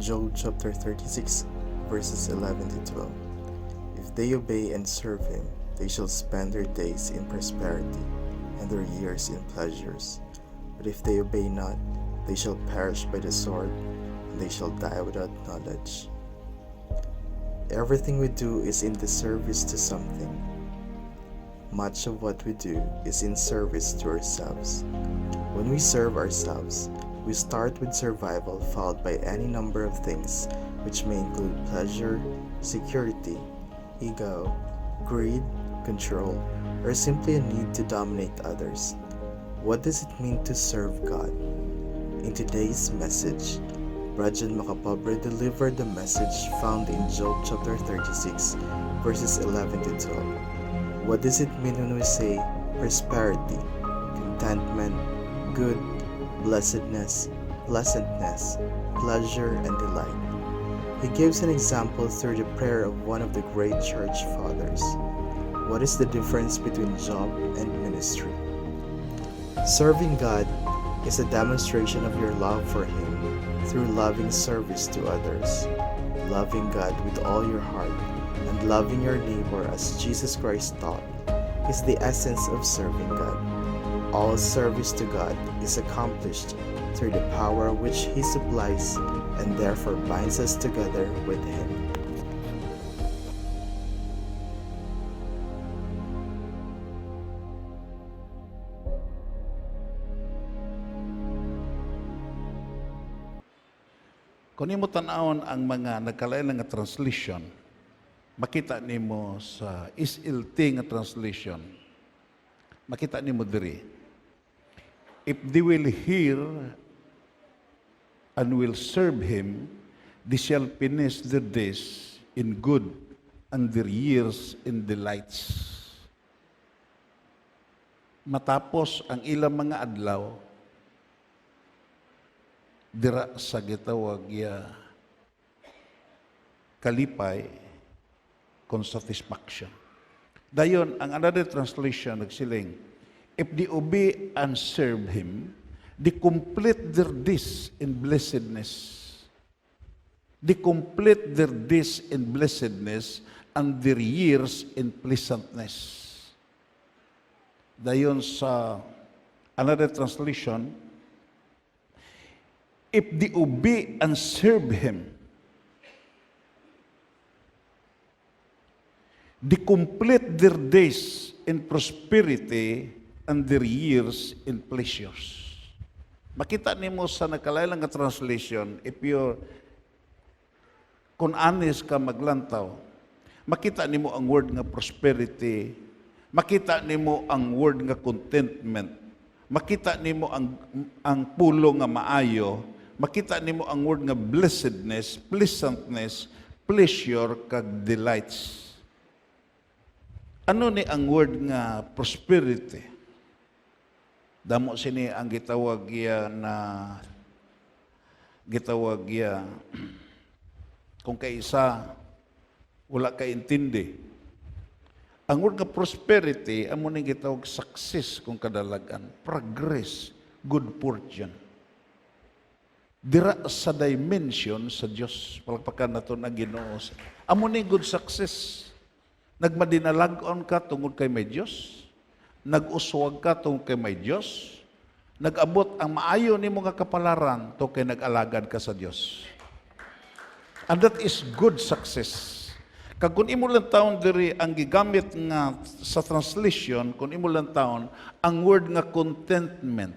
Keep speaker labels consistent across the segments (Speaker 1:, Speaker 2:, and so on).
Speaker 1: Job chapter 36, verses 11 to 12. If they obey and serve him, they shall spend their days in prosperity, and their years in pleasures. But if they obey not, they shall perish by the sword, and they shall die without knowledge. Everything we do is in the service to something. Much of what we do is in service to ourselves. When we serve ourselves, we start with survival, followed by any number of things, which may include pleasure, security, ego, greed, control, or simply a need to dominate others. What does it mean to serve God? In today's message, Brajan Macapobre delivered the message found in Job chapter 36, verses 11 to 12. What does it mean when we say prosperity, contentment, good, blessedness, pleasantness, pleasure, and delight? He gives an example through the prayer of one of the great church fathers. What is the difference between job and ministry? Serving God is a demonstration of your love for Him through loving service to others. Loving God with all your heart and loving your neighbor as Jesus Christ taught is the essence of serving God. All service to God is accomplished through the power which He supplies and therefore binds us together with Him.
Speaker 2: Kung imo tan-awon ang mga nagkalain nga translation, makita nimo sa SLT nga translation, makita nimo diri. If they will hear and will serve him, they shall finish their days in good and their years in delights. Matapos ang ilang mga adlaw, dira sa gitawag ya kalipay kon satisfaction. Dayon ang another translation nagsiling, if they obey and serve him, they complete their days in blessedness. They complete their days in blessedness and their years in pleasantness. Dayon sa another translation, if they obey and serve him, they complete their days in prosperity and their years in pleasures. Makita nimo sa nakalailang nga translation, if you're kung honest ka maglantaw, makita nimo ang word nga prosperity, makita nimo ang word nga contentment, makita nimo ang pulo nga maayo, makita nimo ang word nga blessedness, pleasantness, pleasure, kag delights. Ano ni ang word nga prosperity? Damo sini ang gitawag ya kung kaisa wala ka intindi. Ang word nga prosperity amo ni gitawag success kung kadalagan, progress, good fortune. Dira sa dimension sa Dios, palakpakan nato na Ginoo. Amo ni good success. Nagmadinalagon ka tungod kay may Dios. Nag-uswag ka tungod kay may Dios. Nag-abot ang maayo nimo nga kapalaran to kay nag-alagad ka sa Dios. And that is good success. Kag kun imo lang taon diri ang gigamit nga sa translation, kun imo lang taon ang word nga contentment.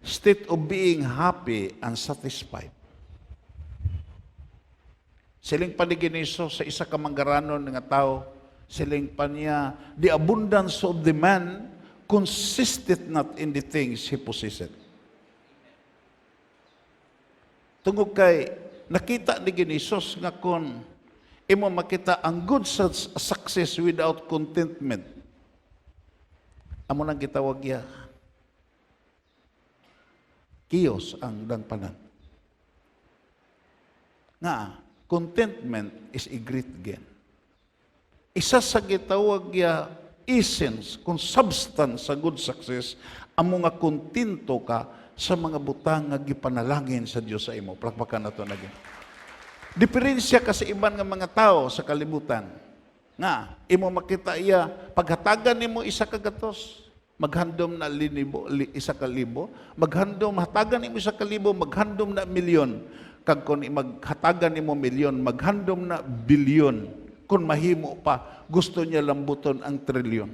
Speaker 2: State of being happy and satisfied. Siling paniginiso sa isa ka manggaranon nga tao, siling pa niya, the abundance of the man consisted not in the things he possessed. Tungod kay nakita ni Ginisos nga kon imo makita ang good success without contentment. Amo nang gitawag ya kiyos ang dangpanan. Nga, contentment is a great gain. Isa sa gitawag ya essence, kung substance sa good success, amo nga kontento ka sa mga butang nga gipanalangin sa Dios sa imo. Palakpakan nato na Ginoo. Diferensya ka sa iban nga mga tao sa kalibutan. Nga, imo makita iya, paghatagan nimo isa ka gatos, maghandom na isa ka libo, maghandom, hatagan nimo isa ka libo, maghandom na milyon. Kag kung maghatagan nimo milyon, maghandom na bilyon. Kung mahimo pa, gusto niya lambuton ang trilyon.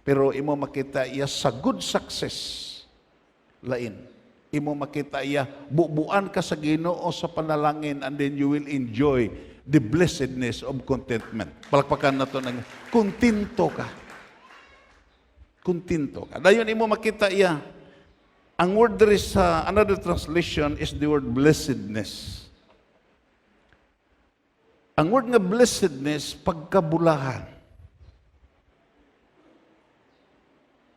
Speaker 2: Pero imo makita iya sa good success, lain. Imo makita iya, bubuan ka sa Ginoo sa panalangin, and then you will enjoy the blessedness of contentment. Palakpakan na to ng kontento ka. Kontento ka. Dayon imo makita iya, ang word there is, another translation is the word blessedness. Ang word nga blessedness, pagkabulahan.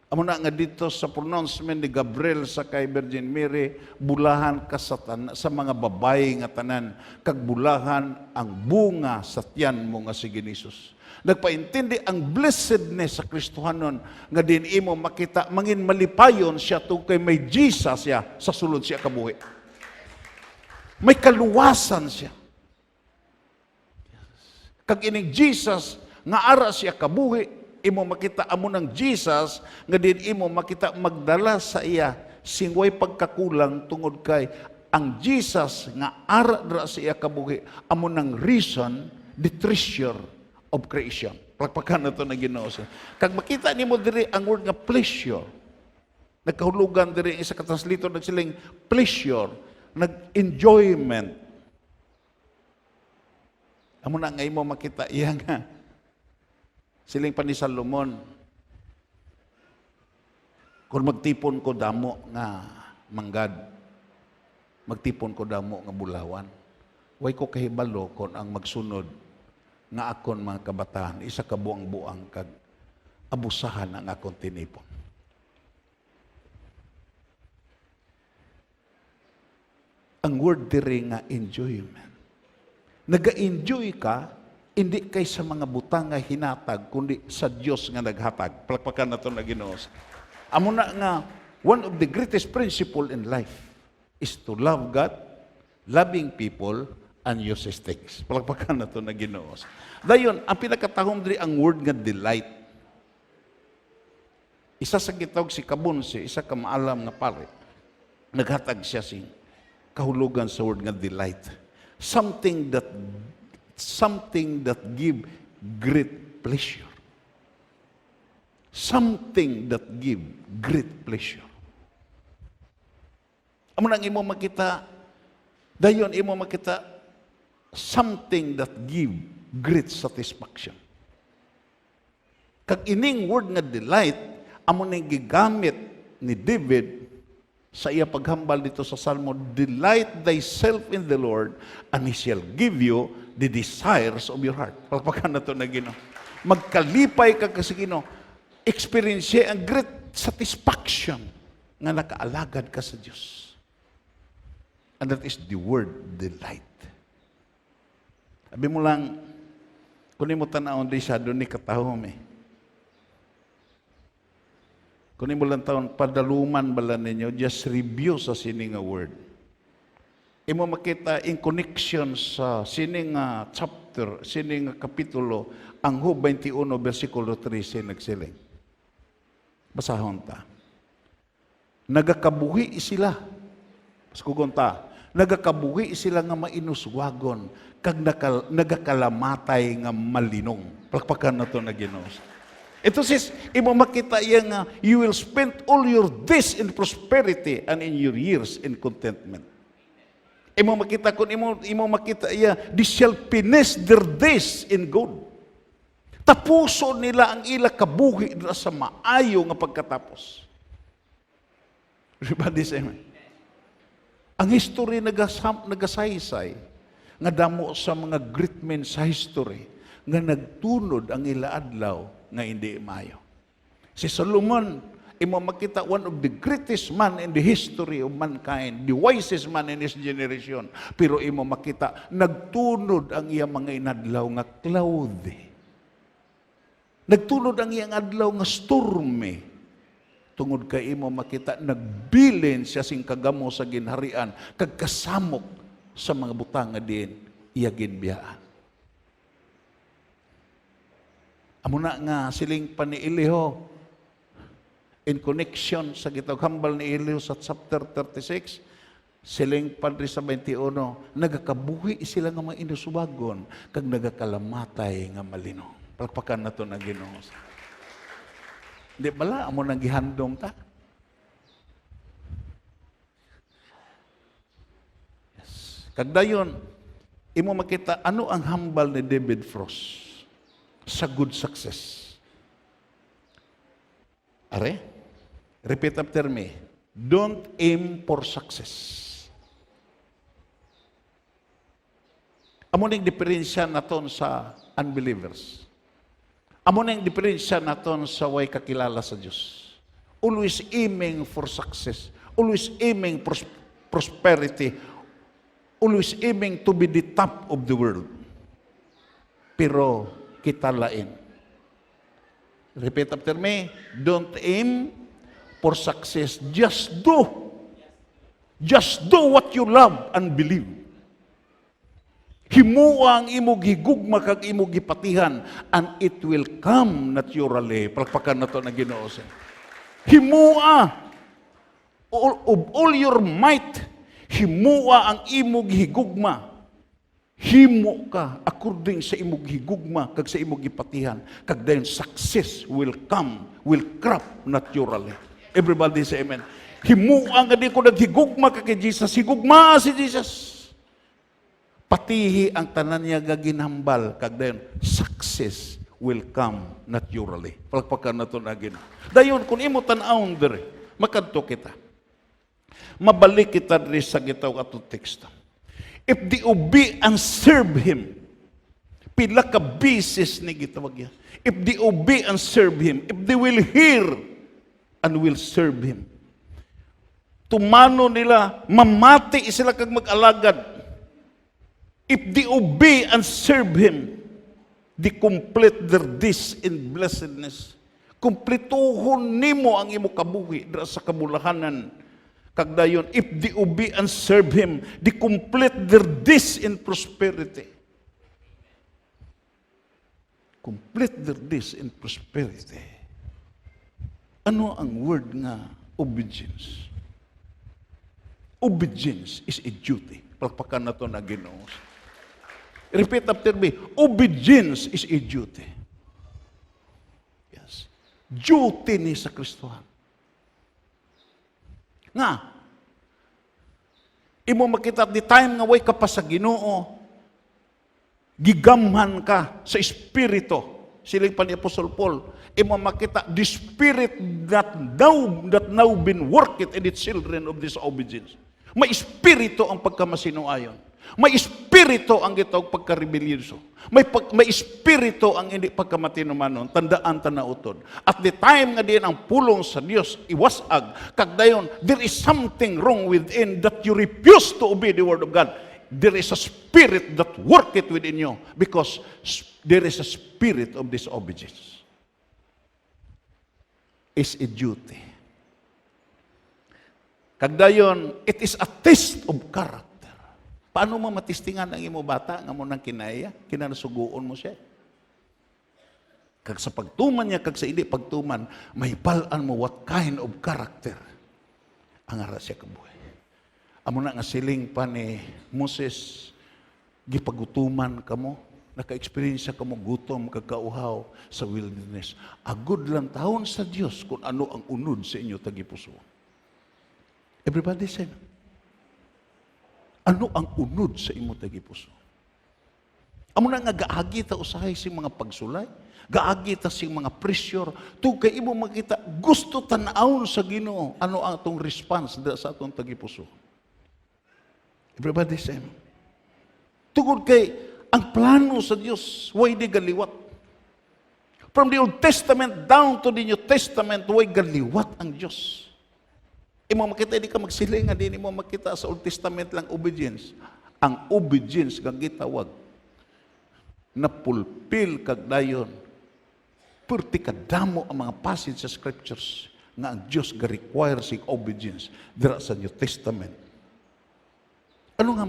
Speaker 2: Amo na nga dito sa pronouncement ni Gabriel sa kay Virgin Mary, bulahan ka sa mga babae nga tanan, kag bulahan ang bunga sa tiyan mo nga si Ginisus. Nagpaintindi ang blessedness sa Kristohanon nga din imo makita, mangin malipayon siya kay may Jesus siya sa sulod siya kabuhi. May kaluwasan siya. Kag ining Jesus nga ara siya kabuhi, imo makita amo ng Jesus nga din imo makita magdala sa iya singway pagkakulang tungod kay ang Jesus nga ara dra sa iya kabuhi amo ng reason, the treasure of creation. Palakpakan nato na Ginoo. Kag makita nimo diri ang word nga pleasure, nagkahulugan diri isa ka translator nagsiling pleasure, nag-enjoyment. Amo na nga imo makita iya nga siling pa ni Salomon, kung magtipon ko damo nga manggad, magtipon ko damo nga bulawan, way ko kahibalo kung ang magsunod nga akon mga kabataan, isa ka buang-buang kag abusahan ang akong tinipon. Ang word diri nga enjoyment. Naga-enjoy ka, hindi kay sa mga butang nga hinatag, kundi sa Dios nga naghatag. Palakpakan na ito na Ginoo. Amo na nga, one of the greatest principle in life is to love God, loving people, and uses things. Palakpakan na ito na Ginoo. Dayon, ang pinakatahom diri ang word nga delight. Isa sa gitawag si Kabunsi, isa ka maalam nga pare, naghatag siya sing kahulugan sa word nga delight. Something that give great pleasure. Something that give great pleasure. Amo nang imo makita, dayon imo makita something that give great satisfaction. Kag ining word nga delight, amo nang gigamit ni David sa iya paghambal dito sa Salmo, delight thyself in the Lord, and He shall give you the desires of your heart. Palpakan na ito na Ginoo. Magkalipay ka kasi Ginoo, experience ang great satisfaction nga nakaalagad ka sa Diyos. And that is the word delight. Sabi mo lang, kunin mo tanawon di siya doon ni katahom eh. Kunin mo lang taon, padaluman bala ninyo, just review sa sining nga word. Imo makita in connection sa sining nga chapter, sining nga kapitulo, ang Job 21 versikulo 13 nagsiling. Basahon ta. Nagakabuhi sila. Paskugon ta. Nagakabuhi sila nga mainuswagon kag nagakalamatay nga malinong. Palakpakan na to na Ginoo. Ito sis, imo makita iya nga you will spend all your days in prosperity and in your years in contentment. Imo makita kun imo makita iya, they shall finish their days in good. Tapuso nila ang ila kabuhi sa maayo nga pagkatapos. Everybody say amen. Ang history nagasaysay nga damo sa mga great men sa history nga nagtunod ang ila adlaw nga hindi maayo. Si Solomon, imo makita one of the greatest man in the history of mankind, the wisest man in his generation. Pero imo makita, nagtunod ang iya mga inadlaw nga cloudy. Nagtunod ang iyang adlaw nga stormy. tungod kay imo makita nagbilin siya sing kagamo sa ginharian kag kasamok sa mga butang nga diin iya ginbiyaan. Amo na nga siling pa ni Eliho in connection sa gitaghambal ni Eliho sa chapter 36, siling pa rin sa 21, nagakabuhi sila nga mga inusubagon kag nagakalamatay nga malino. Palpakan na ito na Ginoo. Di bala, amo nang gihandom ta? Yes. Kagdayon, imo makita, ano ang hambal ni David Frost sa good success? Are? Repeat after me. Don't aim for success. Amo ning diferensya naton sa unbelievers. Amo na yung diferensya naton sa way kakilala sa Diyos. Always aiming for success. Always aiming for prosperity. Always aiming to be the top of the world. Pero kita lain. Repeat after me. Don't aim for success. Just do. Just do what you love and believe. Himuwa ang imong higugma kag imong gipatihan and it will come naturally. Palakpakan na to na Ginoo. Himuwa of all your might. Himuwa ang imong higugma. Himo ka according sa imong higugma kag sa imong gipatihan kag dayon success will come, will crop naturally. Everybody say amen. Himuwa nga di ko naghigugma kag Jesus. Higugma si Jesus. Patihi ang tanan niya gaginhambal kag dayon success will come naturally. Palakpakan na to na Ginoo. Dayon kun imo tan-awon diri, makadto kita. Mabalik kita diri sa gitaw atong teksto. If the obey and serve Him, pila ka bisis ni gitawag yan. If they obey and serve Him, if they will hear and will serve Him, tumano nila, mamati sila kag mag-alagad. If they obey and serve Him, they complete their days in blessedness. Kumplituhon nimo ang imo kabuhi dira sa kabulahanan. Kagdayon, if they obey and serve Him, they complete their days in prosperity. Complete their days in prosperity. Ano ang word nga obedience? Obedience is a duty. Palakpakan na to na Ginoo. Repeat after me. Obedience is a duty. Yes. Duty ni sa Kristohan. Nga, imo makita at the time nga way ka pa sa Ginoo, gigamhan ka sa Espiritu. Siling pa ni Apostle Paul, imo makita the Spirit that now been worked in the children of disobedience. May Espiritu ang pagkamasinuayon. May Espiritu ang gitawag pagka-rebelyoso. May Espiritu ang hindi pagkamatinumanon. Tandaan tanautod. At the time nga diyan ang pulong sa Dios iwasag, kagdayon, there is something wrong within that you refuse to obey the Word of God. There is a spirit that worketh within you because there is a spirit of disobedience. It's a duty. Kagdayon, it is a test of character. Paano mo matistingan ang imo bata nga mo nang kinaya? Kinanasuguon mo siya. Kag sa pagtuman niya, kag sa hindi pagtuman, mahibalaan mo what kind of character ang ara siya kabuhi. Amo na nga siling pa ni Moses, gipagutuman kamo, naka-experience kamo gutom, kagkauhaw sa wilderness. Agud lang taon sa Dios kung ano ang unod sa inyo tagipuso. Everybody say, ano ang unod sa imo tagipuso? Amo na nga gaagi ta usahay sing mga pagsulay, gaagi ta sing mga pressure, to kay imo makita gusto tan-awon sa Ginoo ano ang atong response sa atong tagipuso. Everybody say, tungod kay ang plano sa Dios way di galiwat. From the Old Testament down to the New Testament, way galiwat ang Dios. Imo makita, di ka magsiling, di mo makita sa Old Testament lang obedience. Ang obedience kang gitawag na pulpil kag dayon. Purti kadamo ang mga passage sa scriptures nga ang Dios ga require sig obedience dira sa New Testament. Anong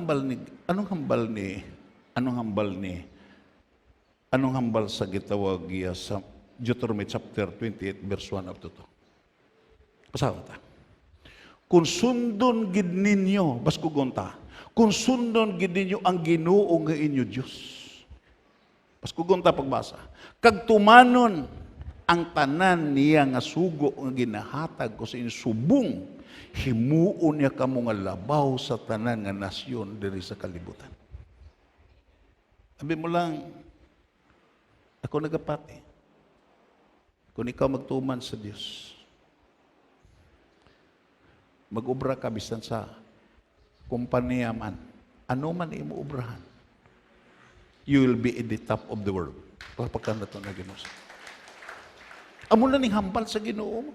Speaker 2: hambal sa gitawag sa Deuteronomy chapter 28 verse 1 up to 2. Pasawa ta. Kung sundon gid ninyo, baskugon ta. Kung sundon gid ninyo ang Ginoo nga inyo Dios. Baskugon ta pagbasa. Kag tumanon ang tanan niya nga sugo nga ginahatag ko sa inyo subong, himuon niya kamo nga labaw sa tanan nga nasyon diri sa kalibutan. Sabi mo lang, ako nagapati. Kung ikaw magtuman sa Diyos, mag-ubra ka bisan sa kumpanya man, ano man imo ubrahan, you will be in the top of the world. Pagpakan na ito na Ginoo. Amo na ning hambal sa Ginoo mo.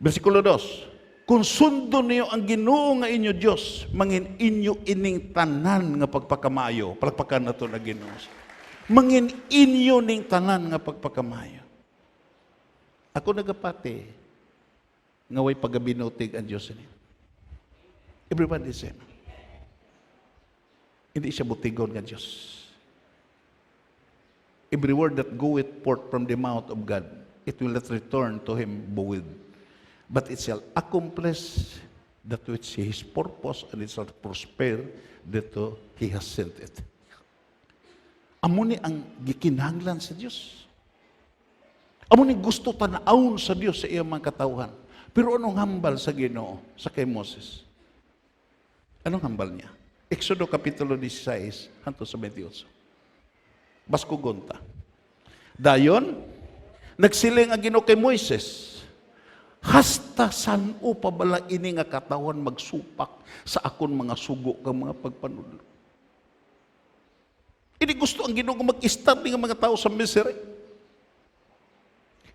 Speaker 2: Versikulo 2. Kung sundon niyo ang Ginoo nga inyo Dios, mangin inyo ining tanan nga pagpakamayo. Palakpakan na ito na Ginoo. Mangin inyo ning tanan nga pagpakamayo. Ako nagapati nga way pagabinutig ang Dios ni. Everybody say. Hindi siya butigon nga Dios. Every word that goeth forth from the mouth of God, it will not return to him void, but it shall accomplish that which his purpose, and it shall prosper that he has sent it. Amo ni ang gikinahanglan sa Dios. Amo ni gusto tan-awon sa Dios sa iyang mga katawhan. Pero anong hambal sa Ginoo sa kay Moses? Anong hambal niya? Exodo kapitulo 16 hangtod sa 28. Baskugon ta. Dayon, nagsiling ang Ginoo kay Moises, hasta san o pabala ini nga katawan magsupak sa akon mga sugo kang mga pagpanudlo. Ini gusto ang Ginoo mag-start ng mga tao sa misery.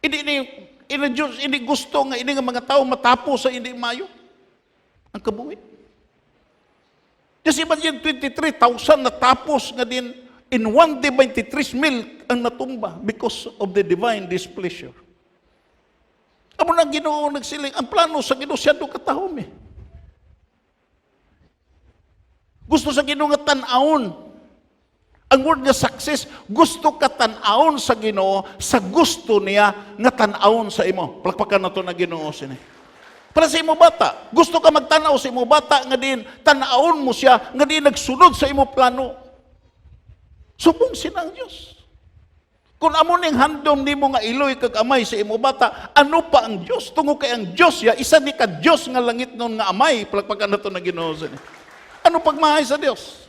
Speaker 2: Ini gusto nga ini nga mga tao matapos sa hindi mayo ang kabuhi. Kasi imagine 23,000 natapos nga din. In one day, 23,000 ang natumba because of the divine displeasure. Amo na Ginoo nagsiling, ang plano sa Ginoo siya do katahom eh. Gusto sa Ginoo nga tan-awon. Ang word nga success, gusto ka tan-awon sa Ginoo sa gusto niya nga tan-awon sa imo. Palakpakan na to na Ginoo sini. Para sa imo bata, gusto ka magtanaw sa imo bata nga din tan-awon mo siya nga din nagsunod sa imo plano. Subong sinang Diyos. Kung amo ning handom nimo nga iloy kag amay sa imo bata, ano pa ang Diyos? Tungo kay ang Diyos ya, isa ni ka Diyos nga langit nun nga amay, palakpakan na to na Ginoo sini. Ano pagmahay sa Diyos?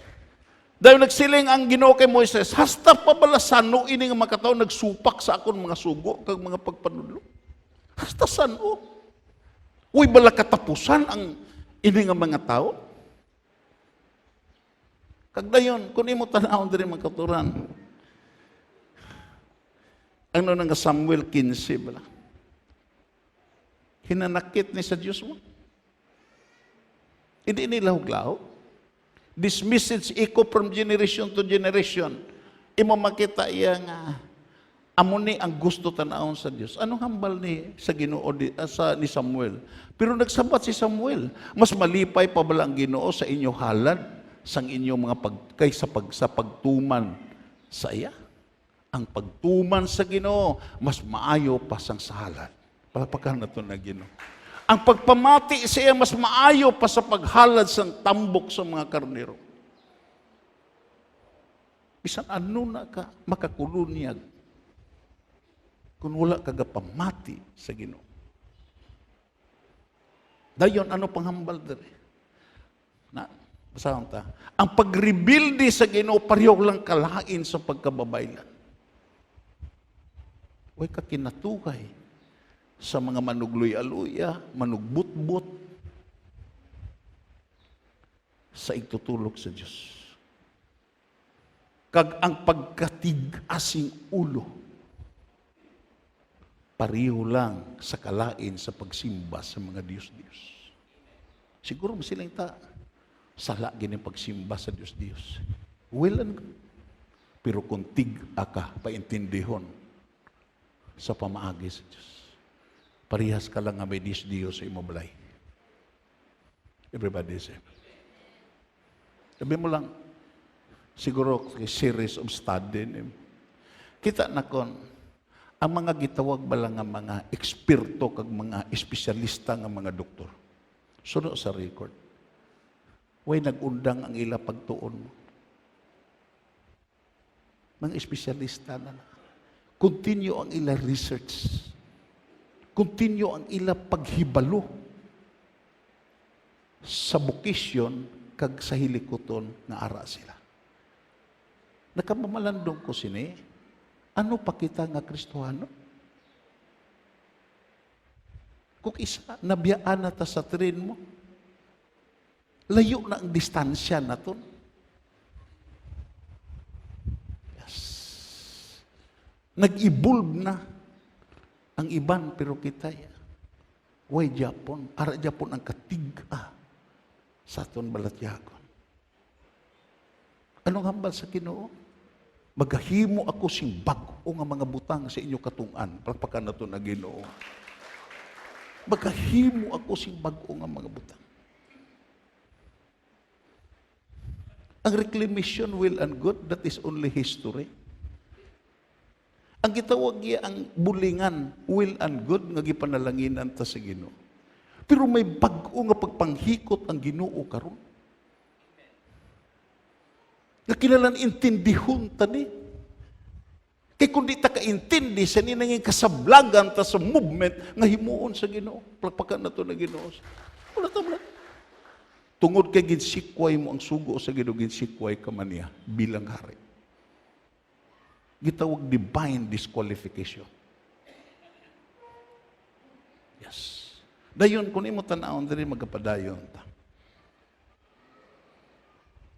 Speaker 2: Dahil nagsiling ang Ginoo kay Moises, hasta pabalasano ini nga makataw nagsupak sa akon mga sugo kag mga pagpanudlo. Hasta sano? Uy bala katapusan ang ini nga mga tao? Kag dayon, kung imo tan-awon diri mga katuran, ano nang Samuel 15 bala? Hinanakit ni sa Diyos mo. Hindi nila huglaw. This message echo from generation to generation. Imo makita iya nga amo ni ang gusto tan-awon sa Dios. Anong hambal ni sa Ginoo ni Samuel? Pero nagsabat si Samuel, mas malipay pa bala ang Ginoo sa inyo halad sang inyong mga sa pagtuman sa iya. Ang pagtuman sa Ginoo mas maayo pa sang sa halad. Palakpakan na to na Ginoo. Ang pagpamati sa iya mas maayo pa sa paghalad sang tambok sa mga karnero. Bisan ano na ka makakulunyag kung wala ka pamati sa Ginoo. Dayon ano panghambal diri? Na basahan ta. Ang pagrebuilde sa Ginoo pareho lang kalain sa pagkababaylan. Way ka kinatugay sa mga manugloy-aluya, manugbutbut sa igtutulog sa Diyos. Kag ang pagkatig-asing ulo pareho lang sa kalain sa pagsimba sa mga Diyos-Diyos. Siguro masilang ta sala gini pagsimba sa Diyos-Diyos. Well and good. Pero kung tig-a ka, paintindihon, sa pamaagi sa Diyos. Parihas ka lang nga may Diyos sa imobalay. Everybody say. Sabi mo lang, siguro series of study. Kita na kon, ang mga gitawag ba lang nga mga eksperto kag mga espesyalista nga mga doktor. Suno sa record. Way nag-undang ang ila pagtuon mo. Mga espesyalista na. Continue ang ila research. Continue ang ila paghibalo sa bukisyon kag sa hilikoton nga ara sila. Nakamamalandong ko sini, ano pa kita nga Kristohano? Kung isa, nabiyaan na ta sa tren mo, layo na ang distansya na to. Yes. Nag-evolve na ang iban, pero kita way Japon, ara Japon ang katiga sa aton balatyagon. Anong hambal sa Ginoo? Magahimo ako sing bag-o nga mga butang sa inyo katungan. Palakpakan na ito na Ginoo. Magahimo ako sing bag-o nga mga butang. Ang reclamation, will and good, that is only history. Ang gitawag niya ang bulingan, will and good, nga gipanalanginan ta sa Ginoo. Pero may bag-o nga pagpanghikot ang Ginoo karon. Nga kinalan intindihon ta ni. Kaya kung di ta kaintindi, sa ninanging kasablagan ta sa movement, nga himuon sa Ginoo. Palakpakan na to na Ginoo. Wala ta wala. Tungod kay ginsikway mo ang sugo sa Ginoo, ginsikway ka man niya bilang hari. Gitawag divine disqualification. Yes. Dayon, kung imo tanawon diri magapadayon ta.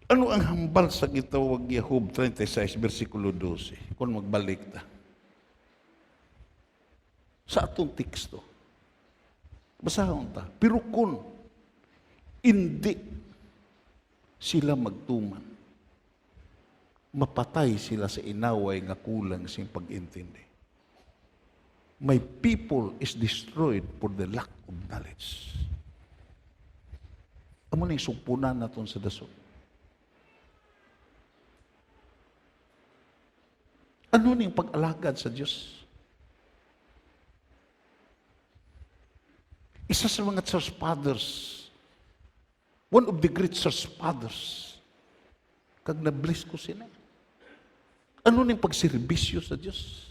Speaker 2: Ano ang hambal sa gitawag Job 36, versikulo 12? Kung magbalik ta. Sa atong teksto. Basahon ta. Pero kung hindi sila magtuman, mapatay sila sa inaway nga kulang sing pag-intindi. My people is destroyed for the lack of knowledge. Amo ning sumpunan naton sa dasog. Ano ning pag-alagad sa Diyos? Isa sa mga church fathers, one of the great church fathers, kag na-bless ko sila. Ano ning pagserbisyo sa Diyos?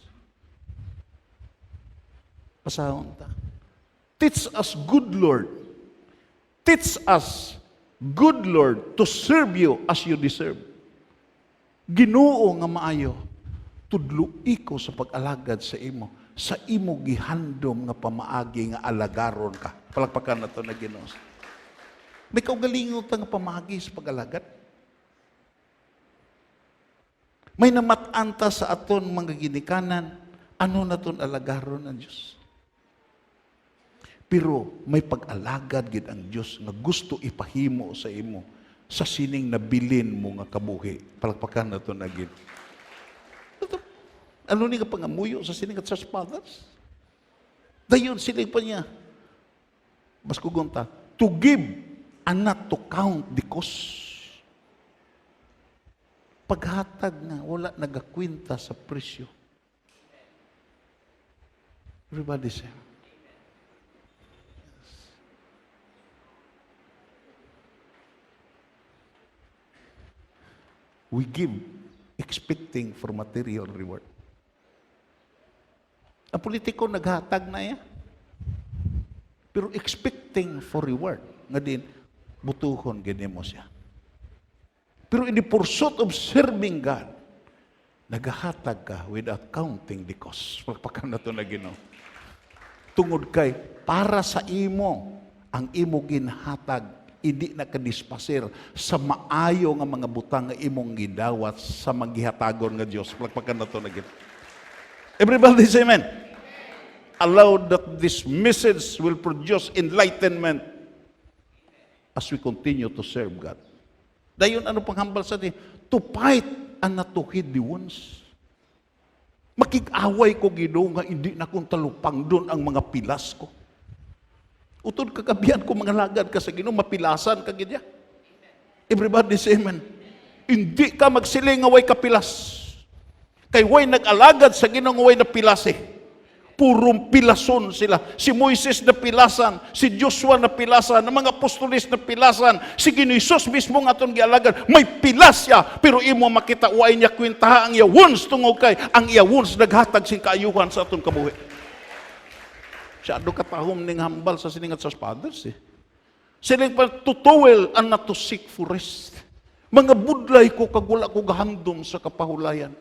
Speaker 2: Pasahon ta. Teach us, good Lord. Teach us, good Lord, to serve you as you deserve. Ginoo nga maayo, tudloi ko sa pag-alagad sa imo, sa imo gihandom nga pamaagi nga alagaron ka. Palakpakan na to na Ginoo. May kaugalingon ta nga pamaagi sa pag-alagad. May namatanta sa aton mga ginikanan, ano na ton alagaron ng Diyos. Pero may pag-alagad gid ang Diyos nga gusto ipahimo sa imo sa sining nabilin mo nga kabuhi. Palakpakan na to na gid. Ano ni nga pangamuyo sa sining church fathers? Dayon sila pa niya. Mas kugunta, to give and not to count the cost. Paghatag na, wala nagakwinta sa presyo. Everybody say. We give expecting for material reward. Ang politiko naghatag na yan. Pero expecting for reward. Nga din, butuhon ganyan mo siya. Pero in the pursuit of serving God, naghahatag ka without counting the cost. Pagpakan na ito na Ginoo. Tungod kay, para sa imo, ang imo ginhatag, hindi na kadispasir sa maayo nga mga butang nga imong gidawat sa maghihatagon nga Diyos. Pagpakan na ito na Ginoo. Everybody say amen. Allow that this message will produce enlightenment as we continue to serve God. Dayon ano panghambal sa atin? To fight and not to heed the wounds. Makig-away ko Ginoo nga hindi na kong talupang doon ang mga pilas ko. Utod kagabihan ko mga lagad ka sa Ginoo, mapilasan ka gidya. Everybody say amen. Hindi ka magsiling nga way kapilas. Kay way nag-alagad sa Ginoo nga way napilas eh. Purong pilason sila. Si Moises na pilasan, si Joshua na pilasan, ang mga apostolis na pilasan, si Ginoisos mismo nga itong gialagan, may pilas siya, pero imo makita, uay niya kwintaha ang iyawons tungog kay, ang iyawons naghatag sing kaayuhan sa atong kabuhi. Siya do katahom ning hambal sa siningat sa fathers eh. Siling pa to toil and not to seek for rest. Mga budlay ko kag wala ko gahandom sa kapahulayan.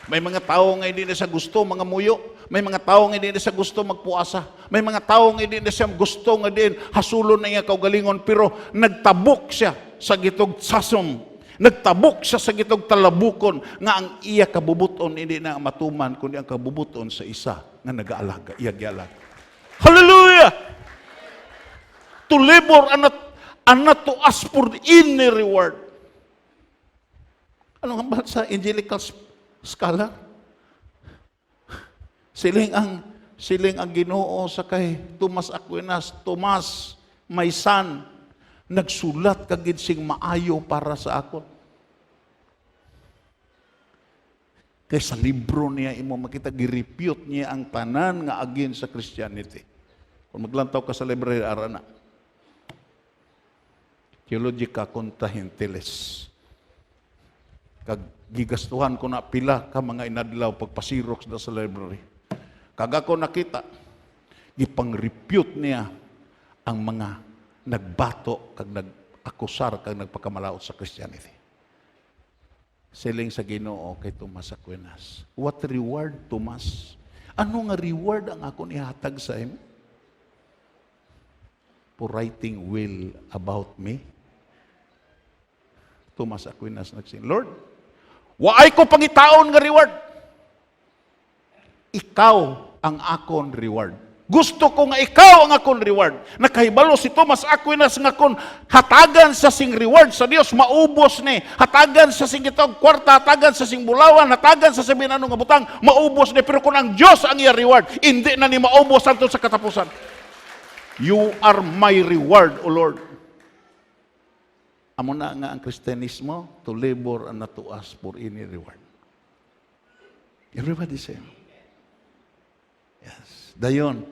Speaker 2: May mga tao nga hindi na sa gusto mga muyo. May mga tao nga hindi na sa gusto magpuasa. May mga tao nga hindi na siya gusto nga din hasulon na iya kaugalingon. Pero nagtabok siya sa gitog sasom. Nagtabok siya sa gitog talabukon nga ang iya kabubuton hindi na matuman kundi ang kabubuton sa isa nga nag-aalaga. Iya gialaga. Hallelujah! To labor and not to ask for any reward. Ano nga ba sa Angelical Scholar? Siling ang Ginoo sa kay Tomas Aquinas, Tomas, my son, nagsulat kagid sing maayo para sa akon. Kay sa libro niya imo makita gi-refute niya ang tanan nga against sa Christianity. Kung maglantaw ka sa library arana. Theologica Contra Gentiles. Kag gigastuhan ko na pila ka mga inadlaw pagpasirox na sa library. Kag ako nakita, gipang-repute niya ang mga nagbato, kag nag-akusar, kag nagpakamalaot sa Christianity. Siling sa Ginoo kay Tomas Aquinas. What reward, Tomas? Ano nga reward ang ako nihatag sa imo? For writing will about me? Tomas Aquinas nagsin, Lord, waay ko pangitaon nga reward. Ikaw ang akon reward. Gusto ko nga ikaw ang akon reward. Nakahibalo si Tomas Aquinas nga akon hatagan sa sing reward sa Dios maubos ni. Hatagan sa sing gitog kwarta, hatagan sa sing bulawan, hatagan sa sabinan nga butang, maubos ni. Pero kung ang Dios ang iya reward, hindi na ni maubos hangtod sa katapusan. You are my reward, O Lord. Amo na nga ang Kristiyanismo, to labor and not to ask for any reward. Everybody say, yes. Dayon,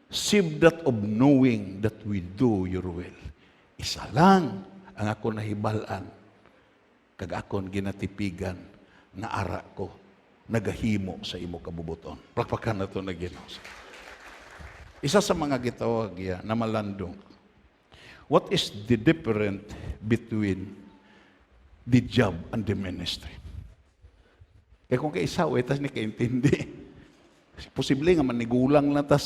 Speaker 2: save that of knowing that we do your will. Isa lang ang ako nahibalan, kag akon ginatipigan, nga ara ko, nagahimo sa imo kabubuton. Palakpakan na ito na Ginoo. Isa sa mga gitawag na malandong, what is the difference between the job and the ministry? Kaya kung kaisa, tas ni kaintindi. Posible nga manigulang na ta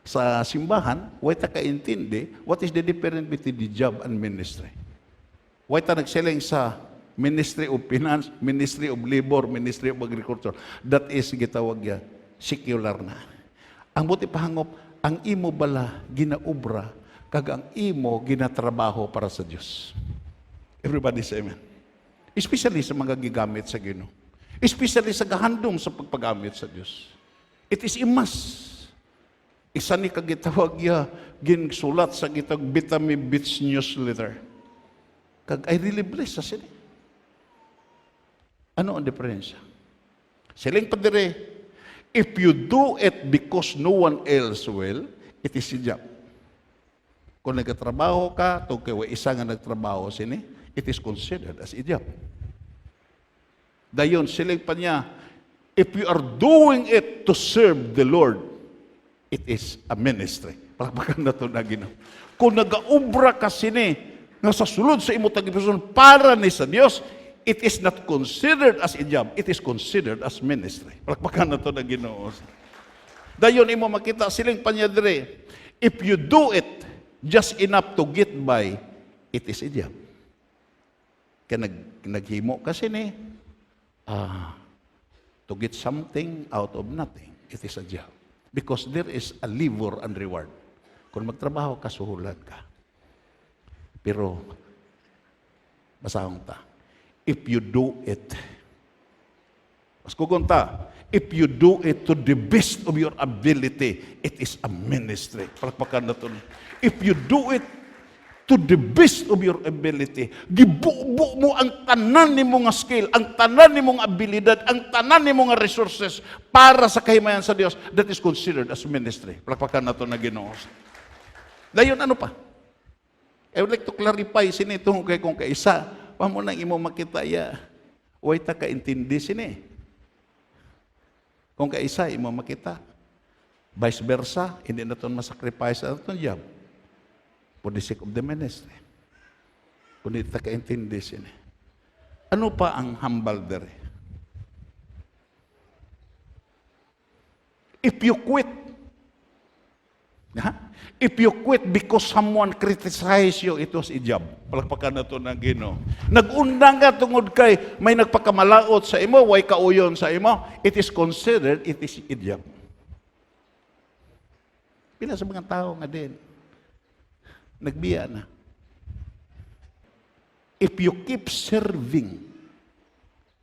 Speaker 2: sa simbahan, ta kaintindi, what is the difference between the job and ministry? Ta nagsiling sa Ministry of Finance, Ministry of Labor, Ministry of Agriculture. That is gitawag secular na. Ang buti pahangop, ang imo bala ginaubra, kag ang imo ginatrabaho para sa Diyos. Everybody say amen. Especially sa mga gigamit sa Ginoo. Especially sa gahandom sa pagpagamit sa Diyos. It is imas. Isa ni kagitawag ginsulat sa gitag Bitami Beach newsletter. Kag I really bless sa sini. Ano ang diferensya? Siling pa dire, if you do it because no one else will, it is a job. Kung nagtatrabaho ka, to kay isa nga nagtrabaho sini, it is considered as a job. Dayon, siling pa niya, if you are doing it to serve the Lord, it is a ministry. Palakpakan na ito na Ginoo. Kung nagaubra ka sini, nga sa sulod sa imo tagipuson para ni sa Dios, it is not considered as a job, it is considered as ministry. Palakpakan na ito na Ginoo. Dayon, imo makita, siling pa niya dire, if you do it just enough to get by, it is a job. Kaya naghimo kasi ni, to get something out of nothing, it is a job. Because there is a labor and reward. Kung magtrabaho ka, suhulan ka. Pero, basahong ta, if you do it, Mas kukunta, if you do it to the best of your ability, it is a ministry. Palakpakan na to. If you do it to the best of your ability, gibubo mo ang tanan ni mong skill, ang tanan ni mong abilidad, ang tanan ni mong resources para sa kahimayan sa Dios, that is considered as ministry. Palakpakan na to na Ginoo. Dayon ano pa? I would like to clarify sinito kung kaisa, pamo nang imo makita ya. Way ta kaintindi sini. Kung kaisa, imo makita. Vice versa, hindi na ito masacrifice ang itong job. For the sake of the ministry. Kung hindi ta kaintindi sini. Ano pa ang humble dere? If you quit, if you quit because someone criticize you, it was a job. Palakpakan na ito ng Ginoo. Nag-undang ka tungod kay may nagpakamalaot sa imo, way kauyon sa imo, it is considered, it is a job. Pila sa mga tao nga din, nagbiya na. If you keep serving,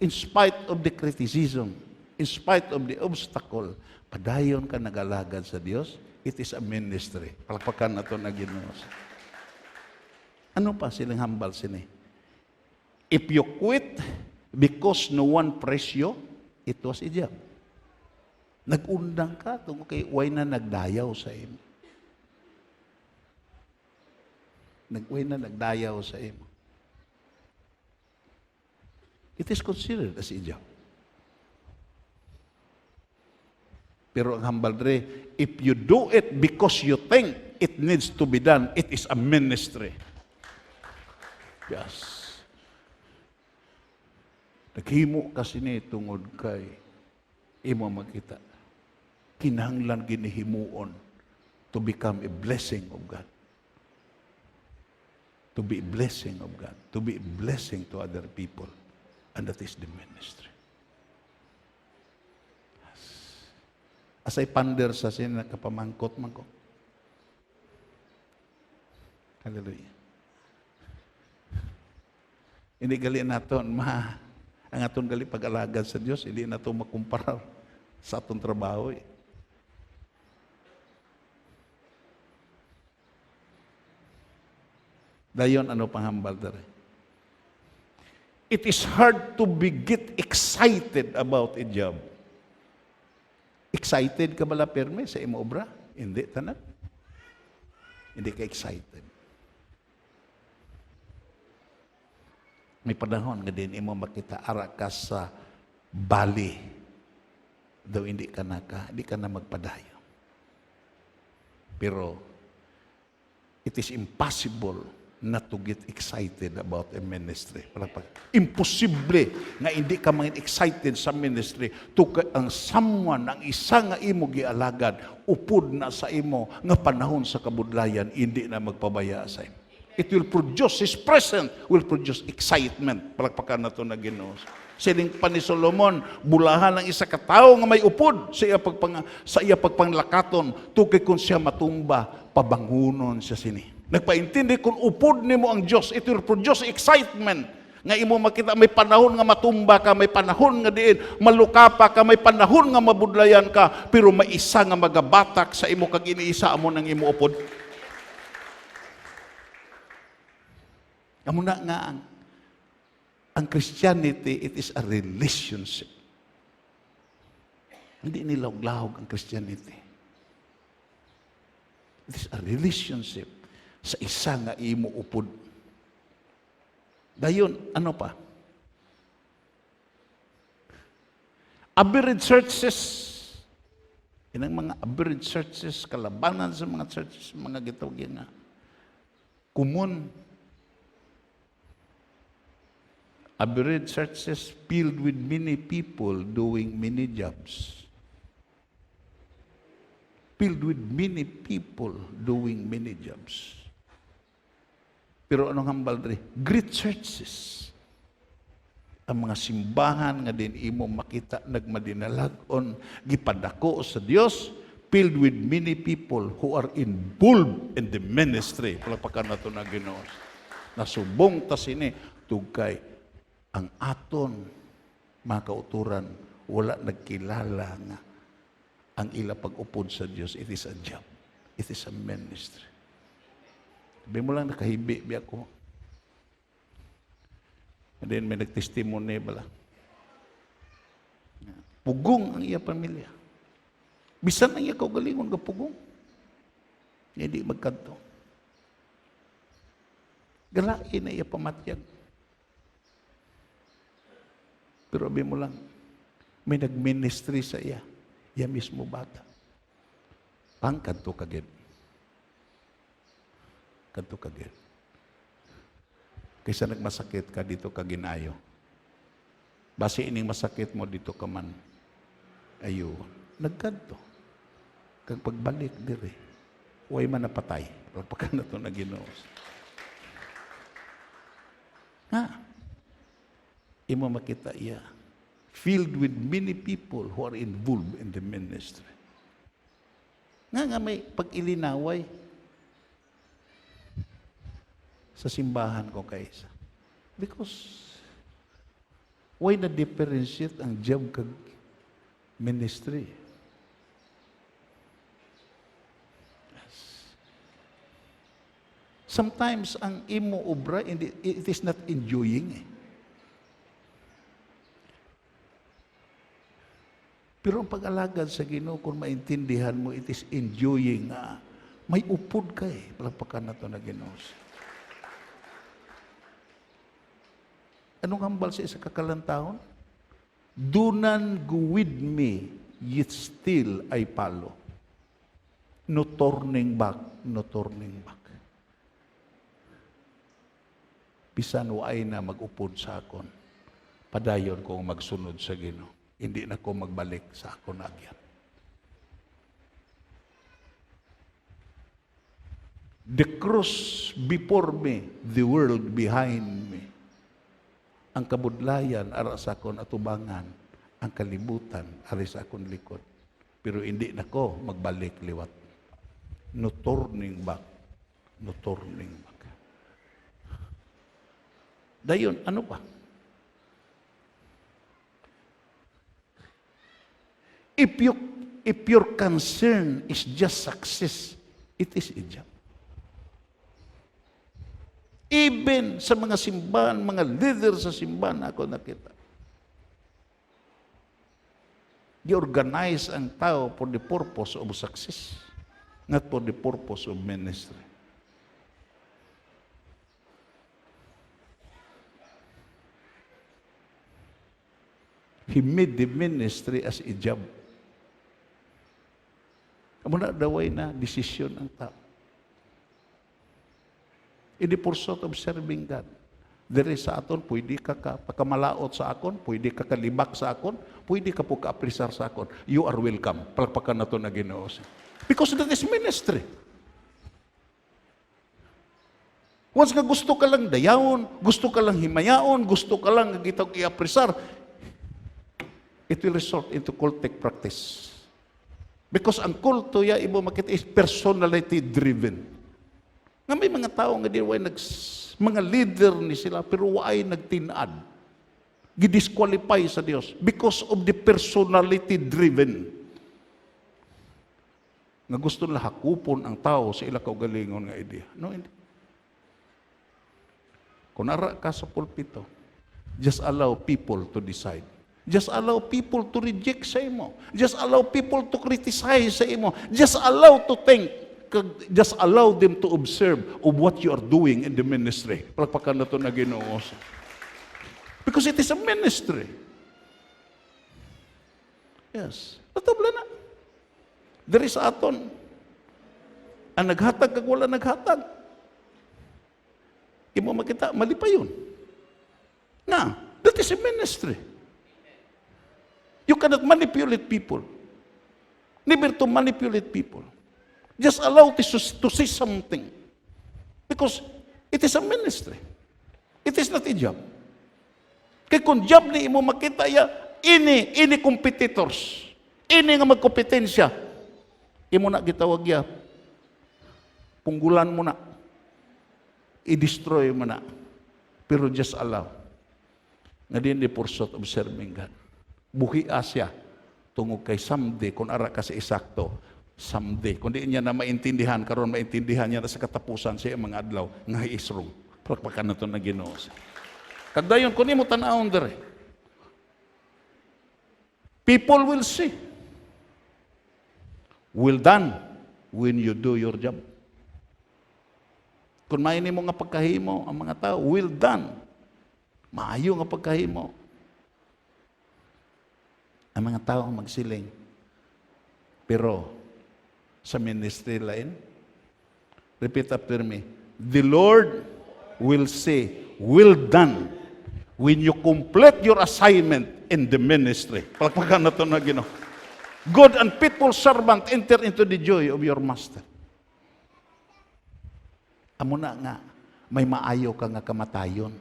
Speaker 2: in spite of the criticism, in spite of the obstacle, padayon ka nagalagad sa Dios, it is a ministry. Palakpakan na ito na Ginoo. Ano pa silang humble sini? If you quit because no one press you, it was a job. Nag-undang ka tungkol kay way na nagdayaw sa imo. Way na nagdayaw sa imo. It is considered as a job. Pero ang humble dre, if you do it because you think it needs to be done, it is a ministry. Yes. Naghimo kasi ni tungod kay imo makita. Kinahanglan ginihimuon to become a blessing of God. To be a blessing of God. To be a blessing to other people. And that is the ministry. Asay pander sa sin nakapamangkot man ko. Hallelujah. Hindi gali naton ang aton gali pag-alagad sa Dios, hindi nato makumpara sa aton trabaho. Dayon ano panghambal dere? It is hard to get excited about a job. Excited ka bala perme sa imo obra? Hindi tanan. Hindi ka excited. May panahon nga din imo makita ara ka sa Bali. Daw hindi ka na magpadayo. Pero it is impossible not to get excited about a ministry. Imposible nga hindi ka mangin excited sa ministry to ang someone, ang isa nga imo gialagad, upod na sa imo nga panahon sa kabudlayan, hindi na magpabaya sa imo. It will produce, His presence will produce excitement. Palakpakan na ito na Ginoo. Sining pa ni Solomon, bulahan ng isa ka tao nga may upod sa iya pagpanglakaton, tukay kung siya matumba, pabangunon siya sini. Nagpaintindi kung upod nimo ang Diyos, it will produce excitement. Nga imo makita, may panahon nga matumba ka, may panahon nga diin, malukapa ka, may panahon nga mabudlayan ka, pero may isa nga magabatak sa imo kag iniisa amo ng imo upod. Amo na nga ang Christianity, it is a relationship. Hindi nilawag-lawag ang Christianity. It is a relationship sa isa nga imo upod. Dayon, ano pa? Average churches. Yan ang mga average churches, kalabanan sa mga churches, mga gitawag yan nga. Common. Average churches filled with many people doing many jobs. Filled with many people doing many jobs. Pero anong hambal diri? Great churches. Ang mga simbahan nga din imo makita nagmadinalagon, gipadako sa Dios, filled with many people who are involved in the ministry. Palakpakan nato na Ginoo. Nasubong ta sini tugkay ang aton mga kauturan wala nagkilala nga ang ila pag-upod sa Dios, it is a job. It is a ministry. Sabi mo lang, nakahibi ako. And then may nagtestimony bala. Pugong ang iya pamilya. Bisan ang iya kaugalingon ka pugong. Hindi magkanto. Galain na iya pamatyag. Pero sabi mo lang, may nag-ministry sa iya. Iya mismo bata. Pangkanto kagid. Kanto kagid. Kaysa nagmasakit ka dito ka ginayo. Base ining masakit mo dito ka man. Ayo, nagkanto. Kag pagbalik dire, way man napatay. Pagka na ito na Ginoo. Ha? Imo makita iya. Filled with many people who are involved in the ministry. Nga may pag-ilinaway sa simbahan ko kaysa. Because why na differentiate ang job kag ministry? Yes. Sometimes ang imo obra, it is not enjoying. Pero ang pag-alagad sa Ginoo, kung maintindihan mo, it is enjoying. May upod ka palagpakan na ito na Ginoo. Anong hambal sa isa kakalantahon? Do none go with me, yet still I follow. No turning back, no turning back. Bisan waay na mag-upod sa akon, padayon kong magsunod sa Ginoo. Hindi na ko magbalik sa akon agyan. The cross before me, the world behind me. Ang kabudlayan ara sa akon atubangan, ang kalibutan ara sa akon likod. Pero hindi na ko magbalik liwat. No turning back. No turning back. Dayon, ano pa? If your concern is just success, it is a job. Even sa mga simbahan, mga leader sa simbahan, ako nakita. I-organize ang tao for the purpose of success, not for the purpose of ministry. He made the ministry as a job. Amo na daway na desisyon ang tao. In the pursuit of serving God. Dere sa aton, pwede ka pakamalaot sa akon, pwede ka kalibak sa akon, pwede ka po ka-aprisar sa akon. You are welcome. Palakpakan na ito na Ginoo. Because that is ministry. Once nga gusto ka lang dayawon, gusto ka lang himayaon, gusto ka lang gitag i-aprisar, it will result into cultic practice. Because ang kulto ya ibo makita is personality driven. Nga may mga tao nga diway mga leader ni sila pero waay nagtinad. Gidisqualify sa Dios because of the personality driven. Nga gusto nila hakupon ang tao sa ila kaugalingon nga idea. No, hindi. Kung ara ka sa pulpito, just allow people to decide. Just allow people to reject sa imo. Just allow people to criticize sa imo. Just allow to think. Just allow them to observe of what you are doing in the ministry. Palakpakan na ito na Ginoo. Because it is a ministry. Yes. Natabla na. There is aton. Ang naghatag kag wala naghatag. Imo makita, mali pa yun. Na, that is a ministry. You cannot manipulate people. Never to manipulate people. Just allow to say something. Because it is a ministry. It is not a job. Kaya kung job ni imo makita ya, ini competitors. Ini nga magkompetensya. Imo na gitawag ya, punggulan mo na. I-destroy mo na. Pero just allow. Nga din the pursuit of serving God. buhi asya tungod kay someday kung ara ka sa isakto, someday kung di niya na maintindihan karon maintindihan niya na sa katapusan sa mga adlaw nga he is wrong. Palakpakan nato na Ginoo. Kagdayon kun imo tan-awon dere. People will see. Well done when you do your job. Kung may nimo nga pagkahimo ang mga tao, well done. Maayo nga pagkahimo. Ang mga tao magsiling. Pero sa ministry line, repeat after me, the Lord will say, well done when you complete your assignment in the ministry. Palakpakan na ito na Ginoo. Good and faithful servant, enter into the joy of your master. Amo na nga, may maayo ka nga kamatayon.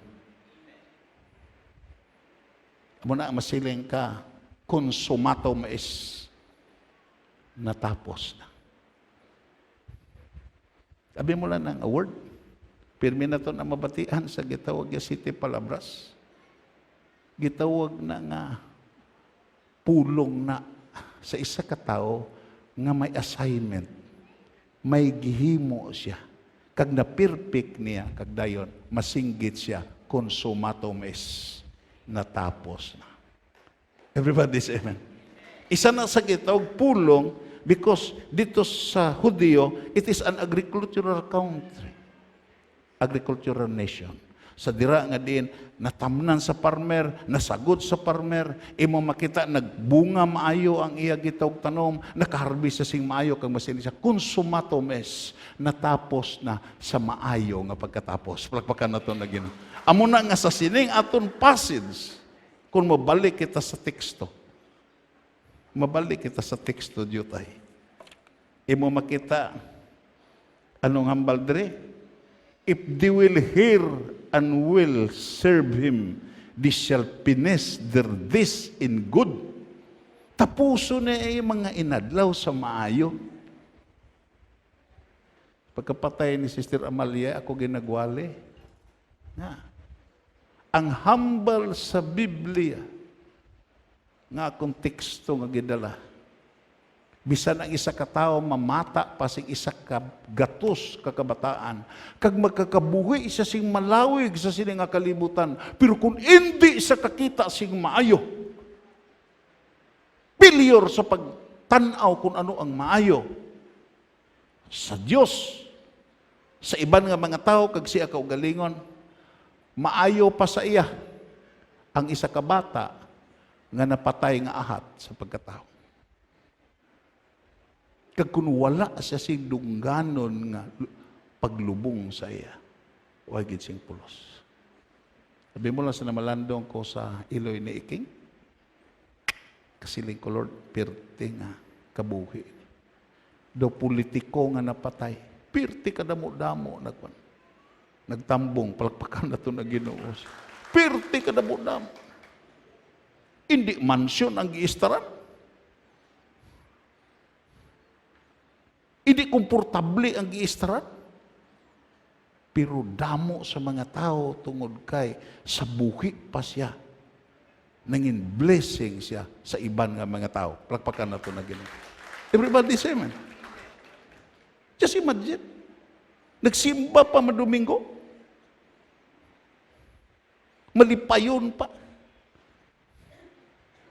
Speaker 2: Amo na masiling ka, consumatum is natapos na. Sabi mo lang ng award, pirmi na ito na mabatian sa gitawag ya City Palabras. Gitawag na nga, pulong na sa isa ka tao nga may assignment, may gihimo siya. Kag na-perfect niya, kag dayon, masinggit siya, consumatum is natapos na. Everybody say amen. Isa na sa gitawag pulong because dito sa Hudyo, it is an agricultural country. Agricultural nation. Sa dira nga din, natamnan sa farmer, nasagod sa farmer, imo makita, nagbunga maayo ang iya gitawag tanom, nakaharbis sa sing maayo, kag masin siya, consumatum es, natapos na sa maayo nga pagkatapos. Palakpakan na ito na Ginoo. Amo na nga sa sining aton passage, kung mabalik kita sa teksto, mabalik kita sa teksto, Diyotay. Imo makita, anong hambal dire? If they will hear and will serve Him, they shall finish their this in good. Tapuso na mga inadlaw sa maayo. Pagkapatay ni Sister Amalia, ako ginagwali. Na. Ang hambal sa Biblia, nga akong teksto nga gidala, bisan ang isa ka tao mamata pa sing isa ka gatos kakabataan, kag magkakabuhi isa sing malawig sa sining nga kalibutan, pero kung hindi sa kakita sing maayo, failure sa pagtanaw kung ano ang maayo sa Dios, sa iban nga mga tao kag siya kaugalingon, maayo pa sa iya ang isa ka bata nga napatay nga ahat sa pagkatao. Kag kung wala siya sing dungganon nga paglubong sa iya, wagid sing pulos. Sabi mo lang sa namalandong ko sa Iloy ni Iking, kasiling ko Lord, pirti nga kabuhi. Do politiko nga napatay, pirti ka damo-damo nagtambong, palakpakan na ito na Ginoo. Pirti ka damo-damo. Hindi mansyon ang giistaran. Hindi komportable ang giistaran. Pero damo sa mga tao tungod kay sa buhi pa siya. Nangin blessing siya sa iban nga mga tao. Palakpakan na ito na Ginoo. Everybody say amen. Just imagine. Nagsimba pa madomingo. Malipayon pa.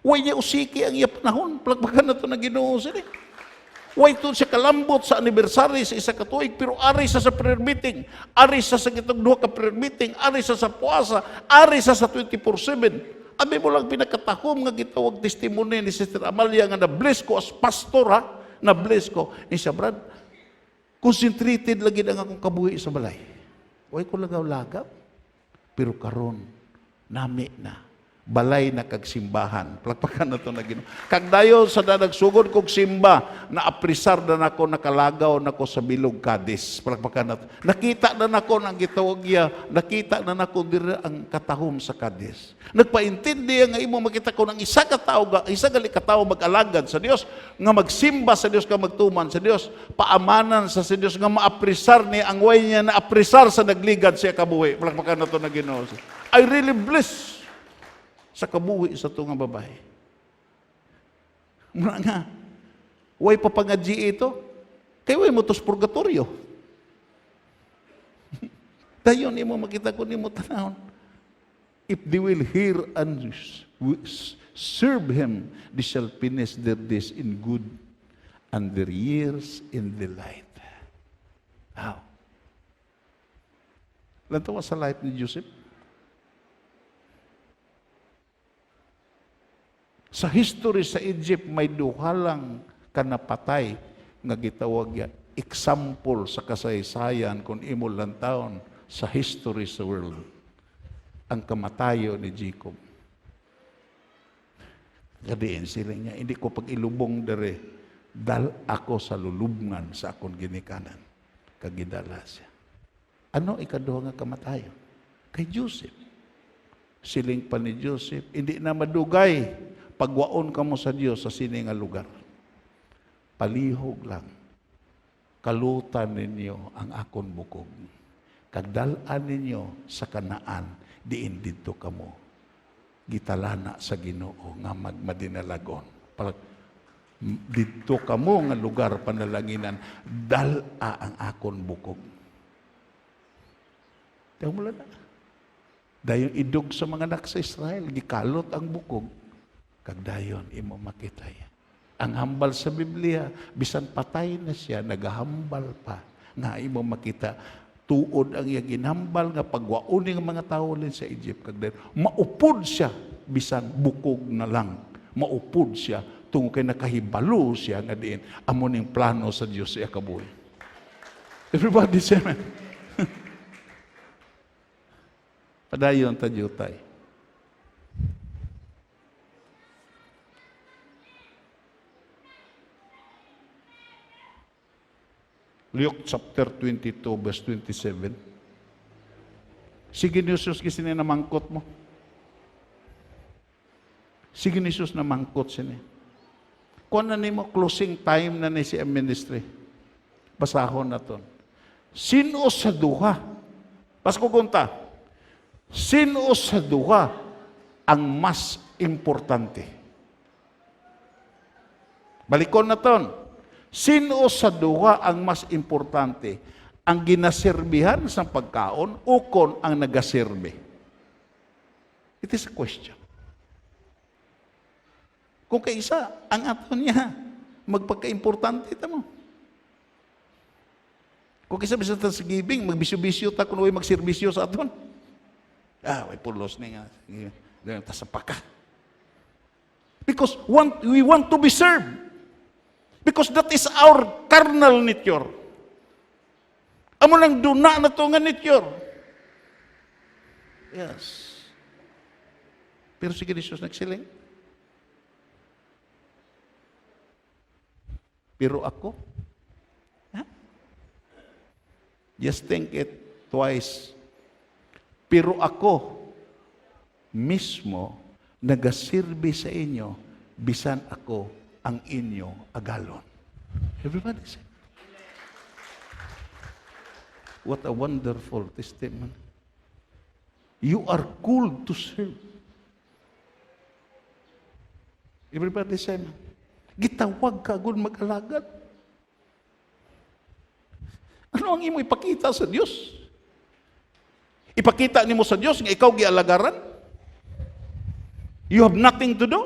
Speaker 2: Way niya usiki ang iya panahon. Palakpakan na ito na Ginoo sila. Way ito siya kalambot sa anibersary sa isa katuig, pero ari sa prayer meeting, ari sa gitong duha ka prayer meeting, ari sa puasa, ari sa 24/7. Abi mo lang pinakatahom nga gitawag testimony ni Sister Amalia nga na-bless ko as pastor ha, na-bless ko. Ni siya, Brad, concentrated lagi ang akong kabuhi sa balay. Way ko lagaw-lagaw. Pero karon nami na. Balay na kag simbahan. Palakpakan na ito na Ginoo. Kag dayon sa nanagsugod kog simba, naaprisar na nako, nakalagaw nako sa Bilog Cadiz. Palakpakan na ito. Nakita na nako ng gitawagya, nakita na nako dira ang katahom sa Cadiz. Nagpaintindi nga imo makita ko ng isa ka tawo, isa gali ka tawo mag-alagad sa Dios, nga magsimba sa Dios, ka magtuman sa Dios, paamanan sa Dios, nga maaprisar ni ang way niya na aprisar sa nagligad siya kabuhi. Palakpakan na ito na Ginoo. I really bless sa kabuhi sa itong babae. Muna nga, way papangadji ito, kaya way mo tos purgatorio. Dayon imo makita ko nimo tanahon. If they will hear and serve him, they shall finish their days in good and their years in delight. Wow. Lantawa sa life ni Joseph. Sa history sa Egypt, may duha lang kanapatay nga gitawag ya example sa kasaysayan kung imo lang taon sa history sa world. Ang kamatayo ni Jacob. Kadiin sila niya, hindi ko pag ilubong dere, dal ako sa lulubngan sa akong ginikanan. Kagidala siya. Ano ikaduha nga kamatayo? Kay Joseph. Siling pa ni Joseph, hindi na madugay pagwaon ka mo sa Diyos sa sini nga lugar. Palihog lang. Kalutan ninyo ang akon bukog. Kagdalaan ninyo sa Kanaan, diin dito kamo. Gitalana sa Ginoo nga magmadinalagon. Dito kamo nga lugar panalanginan, dala ang akon bukog. Tayo mo lang na. Dayon idog sa mga anak sa Israel, gikalot ang bukog. Kagdayon, imo makita yan. Ang hambal sa Biblia, bisan patay na siya, nagahambal pa. Nga imo makita, tuod ang iya ginhambal nga pagwaon ng mga tao din sa Egypt. Kagdayon, maupod siya, bisan bukog na lang. Maupod siya, tungo kay nakahibalo siya nga diin. Amo ning plano sa Diyos sa kabuhi. Everybody say amen. Padayon tadyutay. Luke chapter 22, verse 27. Sige ni Jesus kasi na mangkot mo. Sige ni Jesus na mangkot sini. Kung na mo closing time na ni si ministry. Basahon na to. Sino sa duha? Pasko kunta. Sino sa duha ang mas importante? Balikon na ton. Sino sa duha ang mas importante? Ang ginaserbihan sa pagkaon o kon ang nagaserbe? It is a question. Kung kaisa, ang aton niya, magpagka-importante ito mo. Kung kaisa bisa sa giving, magbisyo-bisyo ta kung huwag magserbisyo sa aton. May pulos na nga. Tasapaka. Because we want to be served. Because that is our carnal nature. Amo nang duna na to nga nature. Yes. Pero sige Jesus nagsiling. Pero ako, just think it twice. Pero ako mismo nagasirbi sa inyo bisan ako ang inyo agalon. Everybody say. What a wonderful testimony. You are called to serve. Everybody say. Gitawag ka agad mag-alagad. Ano ang imo ipakita sa Diyos? Ipakita nimo sa Diyos nga ikaw gialagaran? You have nothing to do?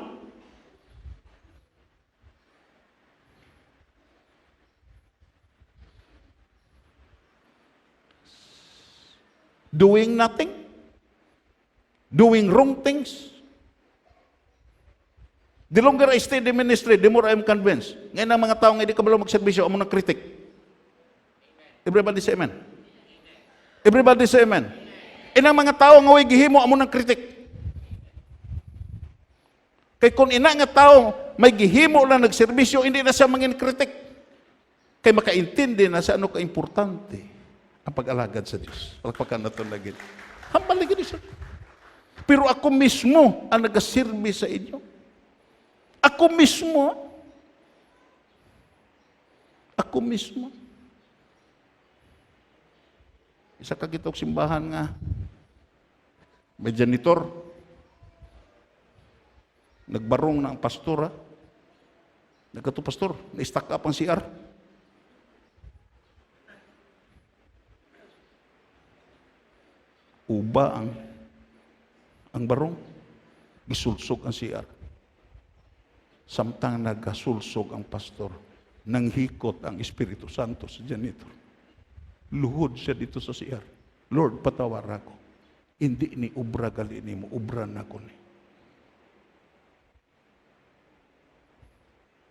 Speaker 2: Doing nothing? Doing wrong things? The longer I stay in the ministry, the more I'm convinced. Ngayon ang mga tao nga hindi ka balo magserbisyo, amo nang kritik. Everybody say amen. Everybody say amen. Inang mga tao nga way gihimo, amo nang kritik. Kay kung ina nga tao may gihimo lang nagserbisyo, hindi na siya mangin kritik. Kay makaintindi na sa ano ka-importante ang pag-alagad sa Diyos. Palakpakan na ito lagi. Hambal lagi siya. Pero ako mismo ang nagaserbi sa inyo. Ako mismo. Ako mismo. Isa ka gitog simbahan nga. May janitor. Nagbarong na ang pastora. Nagkato pastor, na-stack up ang CR. Uba ang barong, gisulsog ang CR. Samtang nagasulsog ang pastor, nanghikot ang Espiritu Santo sa janitor. Luhod siya dito sa CR. Lord, patawar ako. Hindi ni ubra gali ni mo, ubra na ko ni.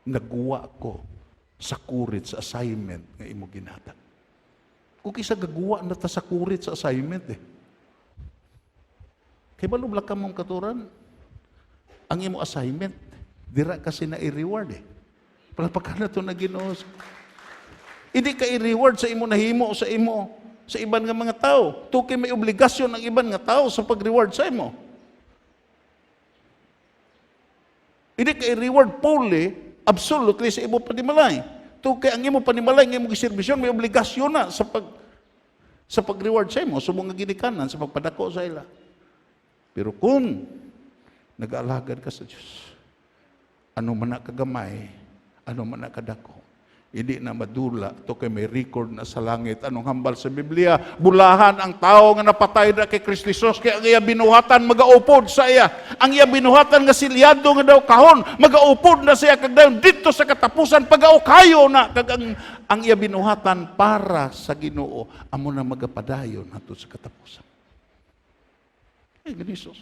Speaker 2: Nagwa ko sa kurit sa assignment nga imo ginhatag. Kung kisa gagawa na ta sa kurit sa assignment Kaya balubla ka mong katuran, ang imo assignment, dira kasi na i-reward Palapaka na ito na Ginoo. Hindi ka i-reward sa imo nahimo sa imo, sa iban nga mga tao. Tukay may obligasyon ang iban nga tao sa pag-reward sa imo. Hindi ka i-reward fully, absolutely sa imo panimalay. Tukay ang imo panimalay, ang imo giserbisyon, may obligasyon na sa pag-reward sa imo, sa mga ginikanan, sa pagpadako sa ila. Pero kung nag-aalagad ka sa Diyos, ano man na kagamay, ano man na kadako, hindi na madula, ito kay may record na sa langit. Anong hambal sa Biblia? Bulahan ang tao nga napatay na kay Kristo Jesus, kaya ang iya binuhatan magaupod sa iya. Ang iya binuhatan nga silyado nga daw kahon, magaupod na siya kag dayon dito sa katapusan, pagaukayo na kag ang iya binuhatan para sa Ginoo, amo na magapadayon nato sa katapusan. Ay, Ginoo.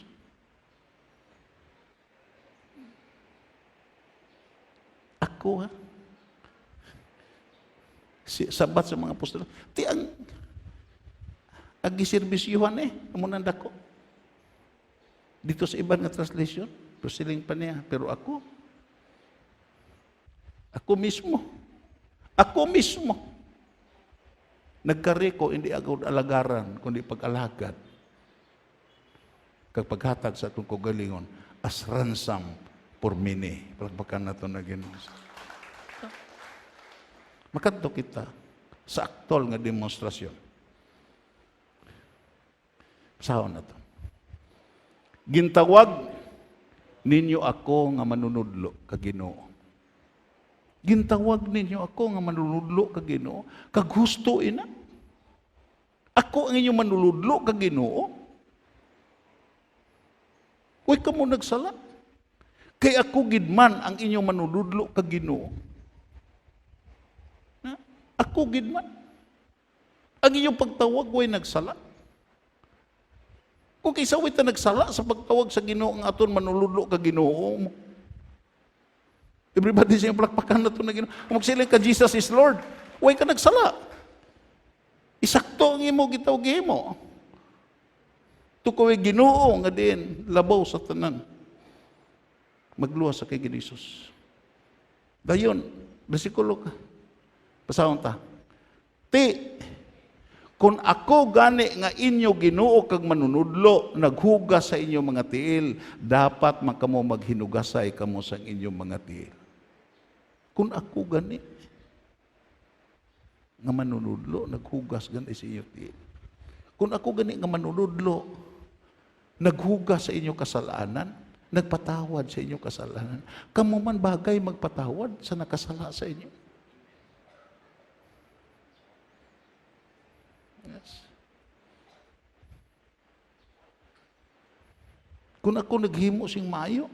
Speaker 2: Ako sabat sa mga apostol. Ti ang giserbisyuhan amo nang dako. Dito sa iban nga translation, siling pa niya, pero ako mismo nagkareko hindi agad alagaran kundi pag-alagad kag paghatag sa atong kaugalingon as ransom for many. Pagbakan nato na Ginoo. Makadto kita sa aktwal nga demonstrasyon. Sahon na to. Gintawag ninyo ako nga manunudlo kag Ginoo. Gintawag ninyo ako nga manunudlo kag Ginoo, kag husto ina. Ako ang inyong manunudlo kag Ginoo. Uy kamo nagsala. Kay ako gid man ang inyong manunudlo kag Ginoo. Ako gid man. Ang inyong pagtawag way nagsala. Kung kaysa way ta nagsala sa pagtawag sa Ginoo ang aton manuludlo ka Ginoo mo. Everybody sa palakpakan na ito na Ginoo. Kung magsiling ka Jesus is Lord, way ka nagsala. Isakto ang imo gitawag mo. Tukoy Ginoo nga din labaw sa tanan. Magluwas sa kay Jesus. Dayon, bersikulo ka. Pasahon ta. Kung ako gani nga inyo Ginoo kag manunudlo, naghugas sa inyo mga tiil, dapat makamo maghinugasay kamo sa inyong mga tiil. Kung ako gani nga manunudlo, naghugas gani sa inyo tiil. Kung ako gani nga manunudlo, naghugas sa inyo kasalanan, nagpatawad sa inyo kasalanan, kamo man bagay magpatawad sa nakasala sa inyo. Kung ako naghimo sing mayo,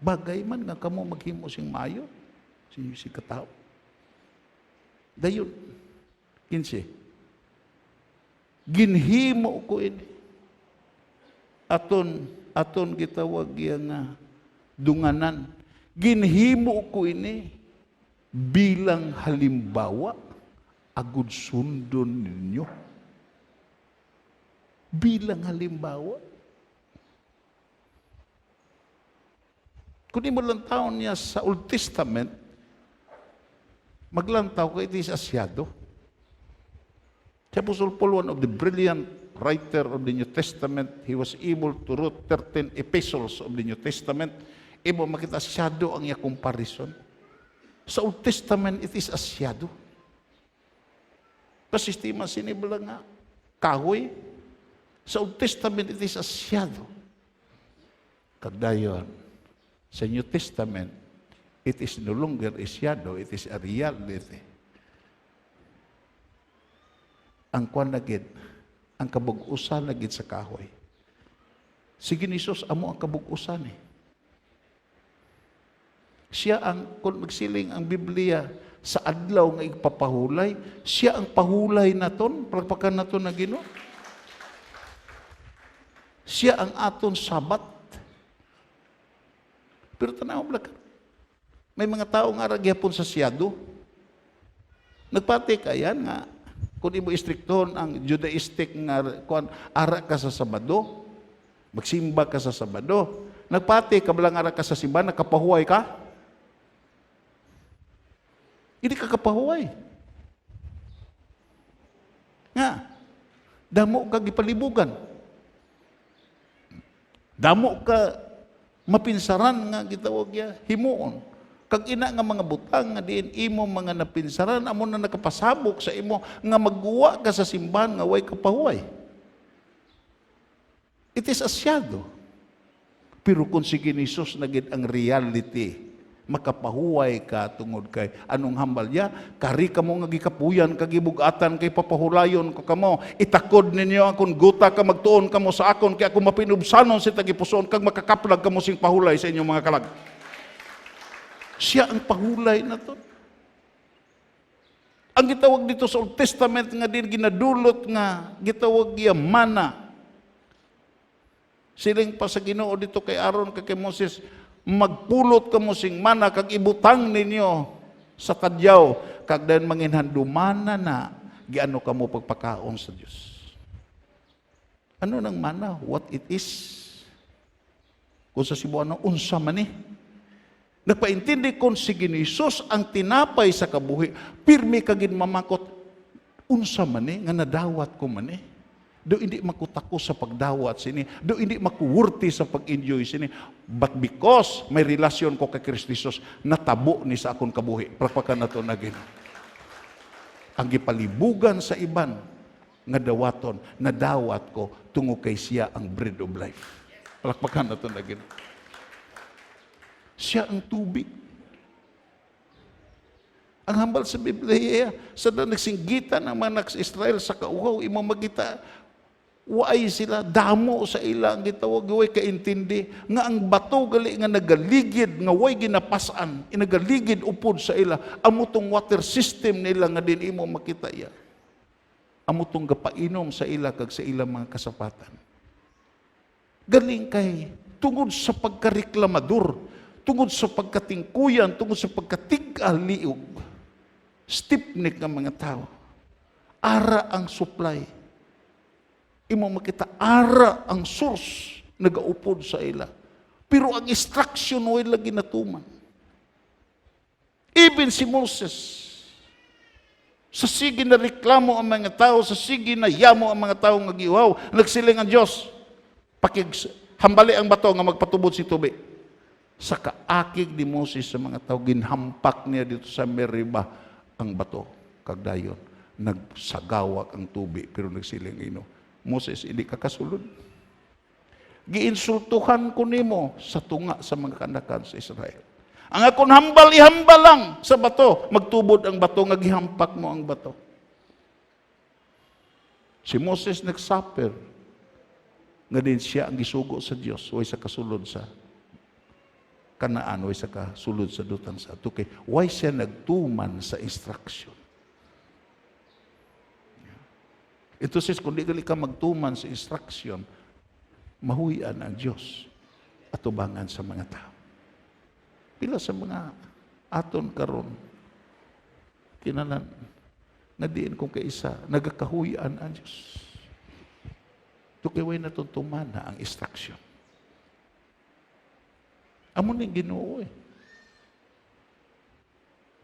Speaker 2: bagay man nga kamo maghimo sing mayo, si katao. Dayon, 15. Ginhimo ko ini. Aton gitawag nga dunganan. Ginhimo ko ini bilang halimbawa agud sundon ninyo. Bilang halimbawa. Kung di mo lantaw niya sa Old Testament, maglantaw ko, it is asyado. Si Apostle Paul, one of the brilliant writer of the New Testament, he was able to write 13 epistles of the New Testament. Imo makita asyado ang iya comparison. Sa Old Testament, it is asyado. Kasistima sinibla nga, kahoy. Sa Old Testament, it is asyado. Kagdayon, sa New Testament, It is no longer a shadow, it is a reality. Ang kwan na gid, ang kabug-usan na gid sa kahoy. Sige ni Jesus, amo ang kabug-usan eh. Siya ang, kung magsiling ang Biblia sa adlaw nga igpapahulay, siya ang pahulay naton, pagpakan naton na Ginoo. Siya ang aton sabat. Pero tanaw blaka. May mga tao nga ragyapon sa siyado. Nagpati kayan nga, kung imo istrikton ang Judaistic nga kung ara ka sa Sabado, magsimba ka sa Sabado, nagpati ka bilang ara ka sa simbahan, nakapahuway ka? Hindi ka kapahuway. Nga, damo ka gipalibugan. Damo ka mapinsaran nga gitawag ya himuon. Kag ina nga mga butang nga diin imo mga napinsaran amo na nakapasabok sa imo nga magguwa ka sa simbahan nga way kapahuway. It is a shadow. Pero kung sige ni Jesus na gid ang reality, makapahuway ka tungod kay anong hambal ya, kari kamo nga gikapuyan kagibugatan kay papahulayon ko kamo, itakod ninyo akong guta ka magtuon kamo sa akon kay ako mapinubsanon si tagipuson kag makakaplag kamo sing pahulay sa inyong mga kalag. Siya ang pahulay na to. Ang gitawag dito sa Old Testament nga din ginadulot nga gitawag ya mana. Siling pa sa Ginoo dito kay Aaron kay Moses, magpulot kamo sing mana kag ibutang ninyo sa kadyaw kag dayon manginhandumana na giano kamo pagpakaon sa Dios. Ano nang mana? What it is? Kung sa Cebuano, unsa man ni? Nagpaintindi kung si Jesus ang tinapay sa kabuhi, pirmi kagin mamakot, unsa man ni, nga nadawat ko man ni. Do hindi makutako sa pagdawat sini, do hindi makuwurti sa pag-enjoy sini. But because may relasyon ko kay Kristo Jesus, natabo ni sa akong kabuhi. Prakpakan na to na Ginoo. Ang gipalibugan sa iban, nga dawaton, nadawat ko, tungo kay siya ang bread of life. Prakpakan na to na Ginoo. Siya ang tubig. Ang hambal sa Biblia, sa nagsinggitan ng mga Israel sa kauhaw, imo magita, waay sila, damo sa ila, ang gitawag, way kaintindi, nga ang bato gali nga nagaligid, nga way ginapasan, inagaligid upod sa ila, amutong water system nila nga din imo makita iya. Amutong gapainom sa ila, kag sa ila mga kasapatan. Galing kay, tungod sa pagkareklamador, tungod sa pagkatingkuyan, tungod sa pagkatig-aliog, stipnik ng mga tao. Ara ang supply. Imo makita, ara ang source nagaupod sa ila. Pero ang instruction way lagi natuman. Even si Moses, sa sige na reklamo ang mga tao, sa sige na yamo ang mga tao nga giwaw, nagsiling ang Diyos, hambali ang bato nga magpatubod si tubig. Sa kaakig ni Moses sa mga tao, ginhampak niya dito sa Meriba ang bato. Kagdayon, nagsagawak ang tubig, pero nagsiling ino, Moses, hindi ka kasulod. Giinsultuhan ko nimo sa tunga sa mga kanakan sa Israel. Ang akong hambal, ihambal lang sa bato. Magtubod ang bato, nga gihampak mo ang bato. Si Moses nagsuffer. Nga din siya ang gisugo sa Diyos, way sa kasulod sa Kanaan, way sa kasulod sa dutang sa ato. Kay why siya nagtuman sa instruction. Ito says, kung di gali ka magtuman sa instruction, mahuyan ang Diyos at tubangan sa mga tao. Pila sa mga aton karon kinalan na diin kung kaisa, nagakahuyan ang Diyos. Ito kay way natutuman na ang instruction. Amo ning Ginoo eh.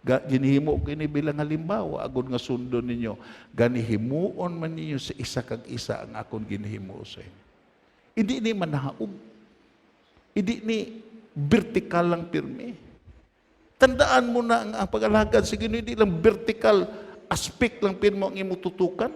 Speaker 2: Ginihimo kini bilang halimbawa agud nga sundon ninyo, ganihimuon man ninyo sa isa kag isa ang akon ginihimo sa inyo. Hindi ni manahaog. Hindi ni vertical lang pirmi. Tandaan mo na ang pag-alagad sa Ginoo, hindi lang vertical aspect lang pirmi ang imo tutukan.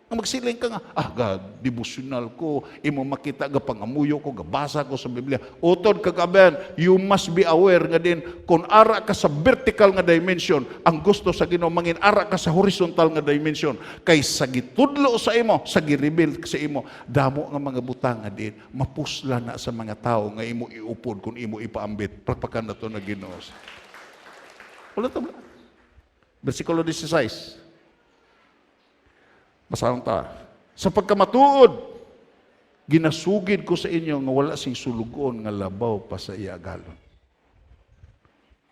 Speaker 2: Ang magsiling ka nga, God, devotional ko, imo makita ga pangamuyo ko, gabasa ko sa Biblia. Utod kagaban, you must be aware nga din, kung ara ka sa vertical nga dimension, ang gusto sa Ginoo mangin ara ka sa horizontal nga dimension. Kay sa gitudlo sa imo, sa gireveal sa imo, damo nga mga butang nga din, mapusla na sa mga tao nga imo iupod kung imo ipaambit. Pagpakan na to na Ginoo. Wala to ba? Versikulo 16. Basahan ta. Sa pagkamatuod, ginasugid ko sa inyo nga wala sing sulugon nga labaw pa sa iagalon.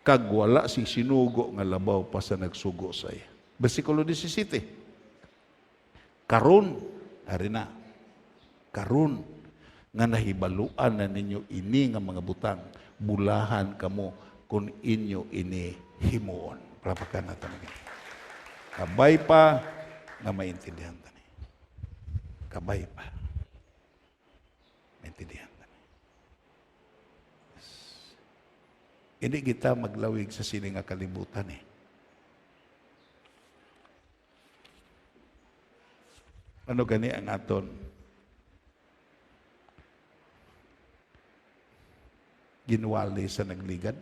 Speaker 2: Kag wala sing sinugo nga labaw pa sa nagsugo sa iya. Versikulo 17. Karon, hari na, karon nga nahibaluan na ninyo ini nga mga butang, bulahan kamo kung inyo ini himuon. Palapakan natin ngayon. Kabay pa nga maintindihan tani. Kabay pa. Maintindihan tani. Yes. Hindi kita maglawig sa sini nga kalibutan eh. Ano gani ang aton? Ginwali sa nagligad?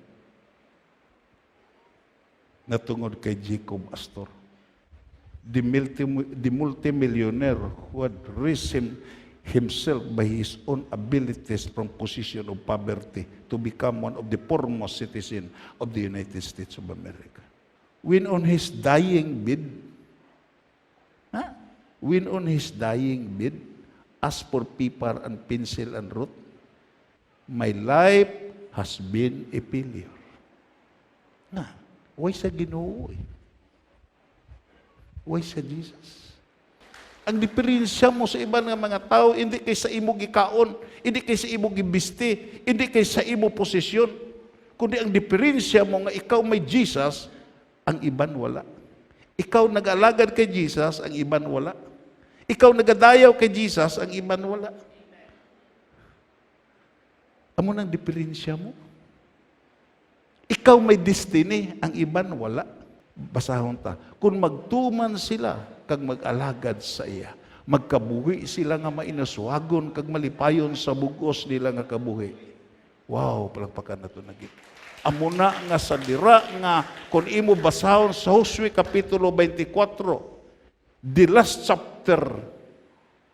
Speaker 2: Natungod kay Jacob Astor. The multimillionaire who had risen himself by his own abilities from position of poverty to become one of the foremost citizens of the United States of America. When on his dying bed, asked for paper and pencil and wrote, "My life has been a failure." Why sa Ginoo? Why sa Jesus? Ang diferensya mo sa iba ng mga tao, hindi kay sa imo gikaon, hindi kay sa imo gibisti, hindi kay sa imo posisyon, kundi ang diferensya mo nga ikaw may Jesus, ang iban wala. Ikaw nag-alagad kay Jesus, ang iban wala. Ikaw nagadayaw kay Jesus, ang iban wala. Amo nang diferensya mo. Ikaw may destiny, ang iban wala. Basahon ta. Kung magtuman sila, kag mag-alagad sa iya, magkabuhi sila nga mainaswagon, kag malipayon sa bugos nila nga kabuhi. Wow, palagpakan na ito naging. Amo na nga sa dira nga, kung imo basahon sa Josue Kapitulo 24, the last chapter,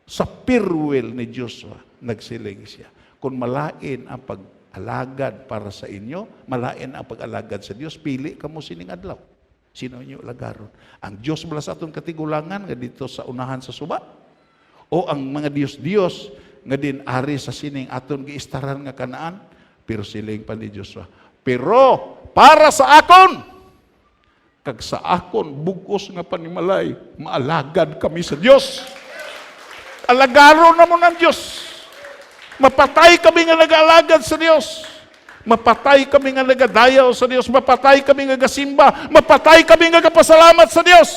Speaker 2: sa firewell ni Joshua, nagsiling siya. Kung malain ang pag-alagad para sa inyo, malain ang pag-alagad sa Diyos, pili ka mo sining adlaw. Sino inyo lagaron? Ang Diyos bala sa atong katigulangan nga dito sa unahan sa suba? O ang mga Diyos-Diyos nga din ari sa sining aton giistaran nga Kanaan? Pero siling pa ni Joshua, pero para sa akon, kag sa akon bugos nga panimalay, maalagad kami sa Diyos. Alagaron na mo ng Diyos. Mapatay kami nga nag-alagad sa Diyos. Mapatay kami nga nagadayaw sa Diyos. Mapatay kami nga gasimba. Mapatay kami nga kapasalamat sa Diyos.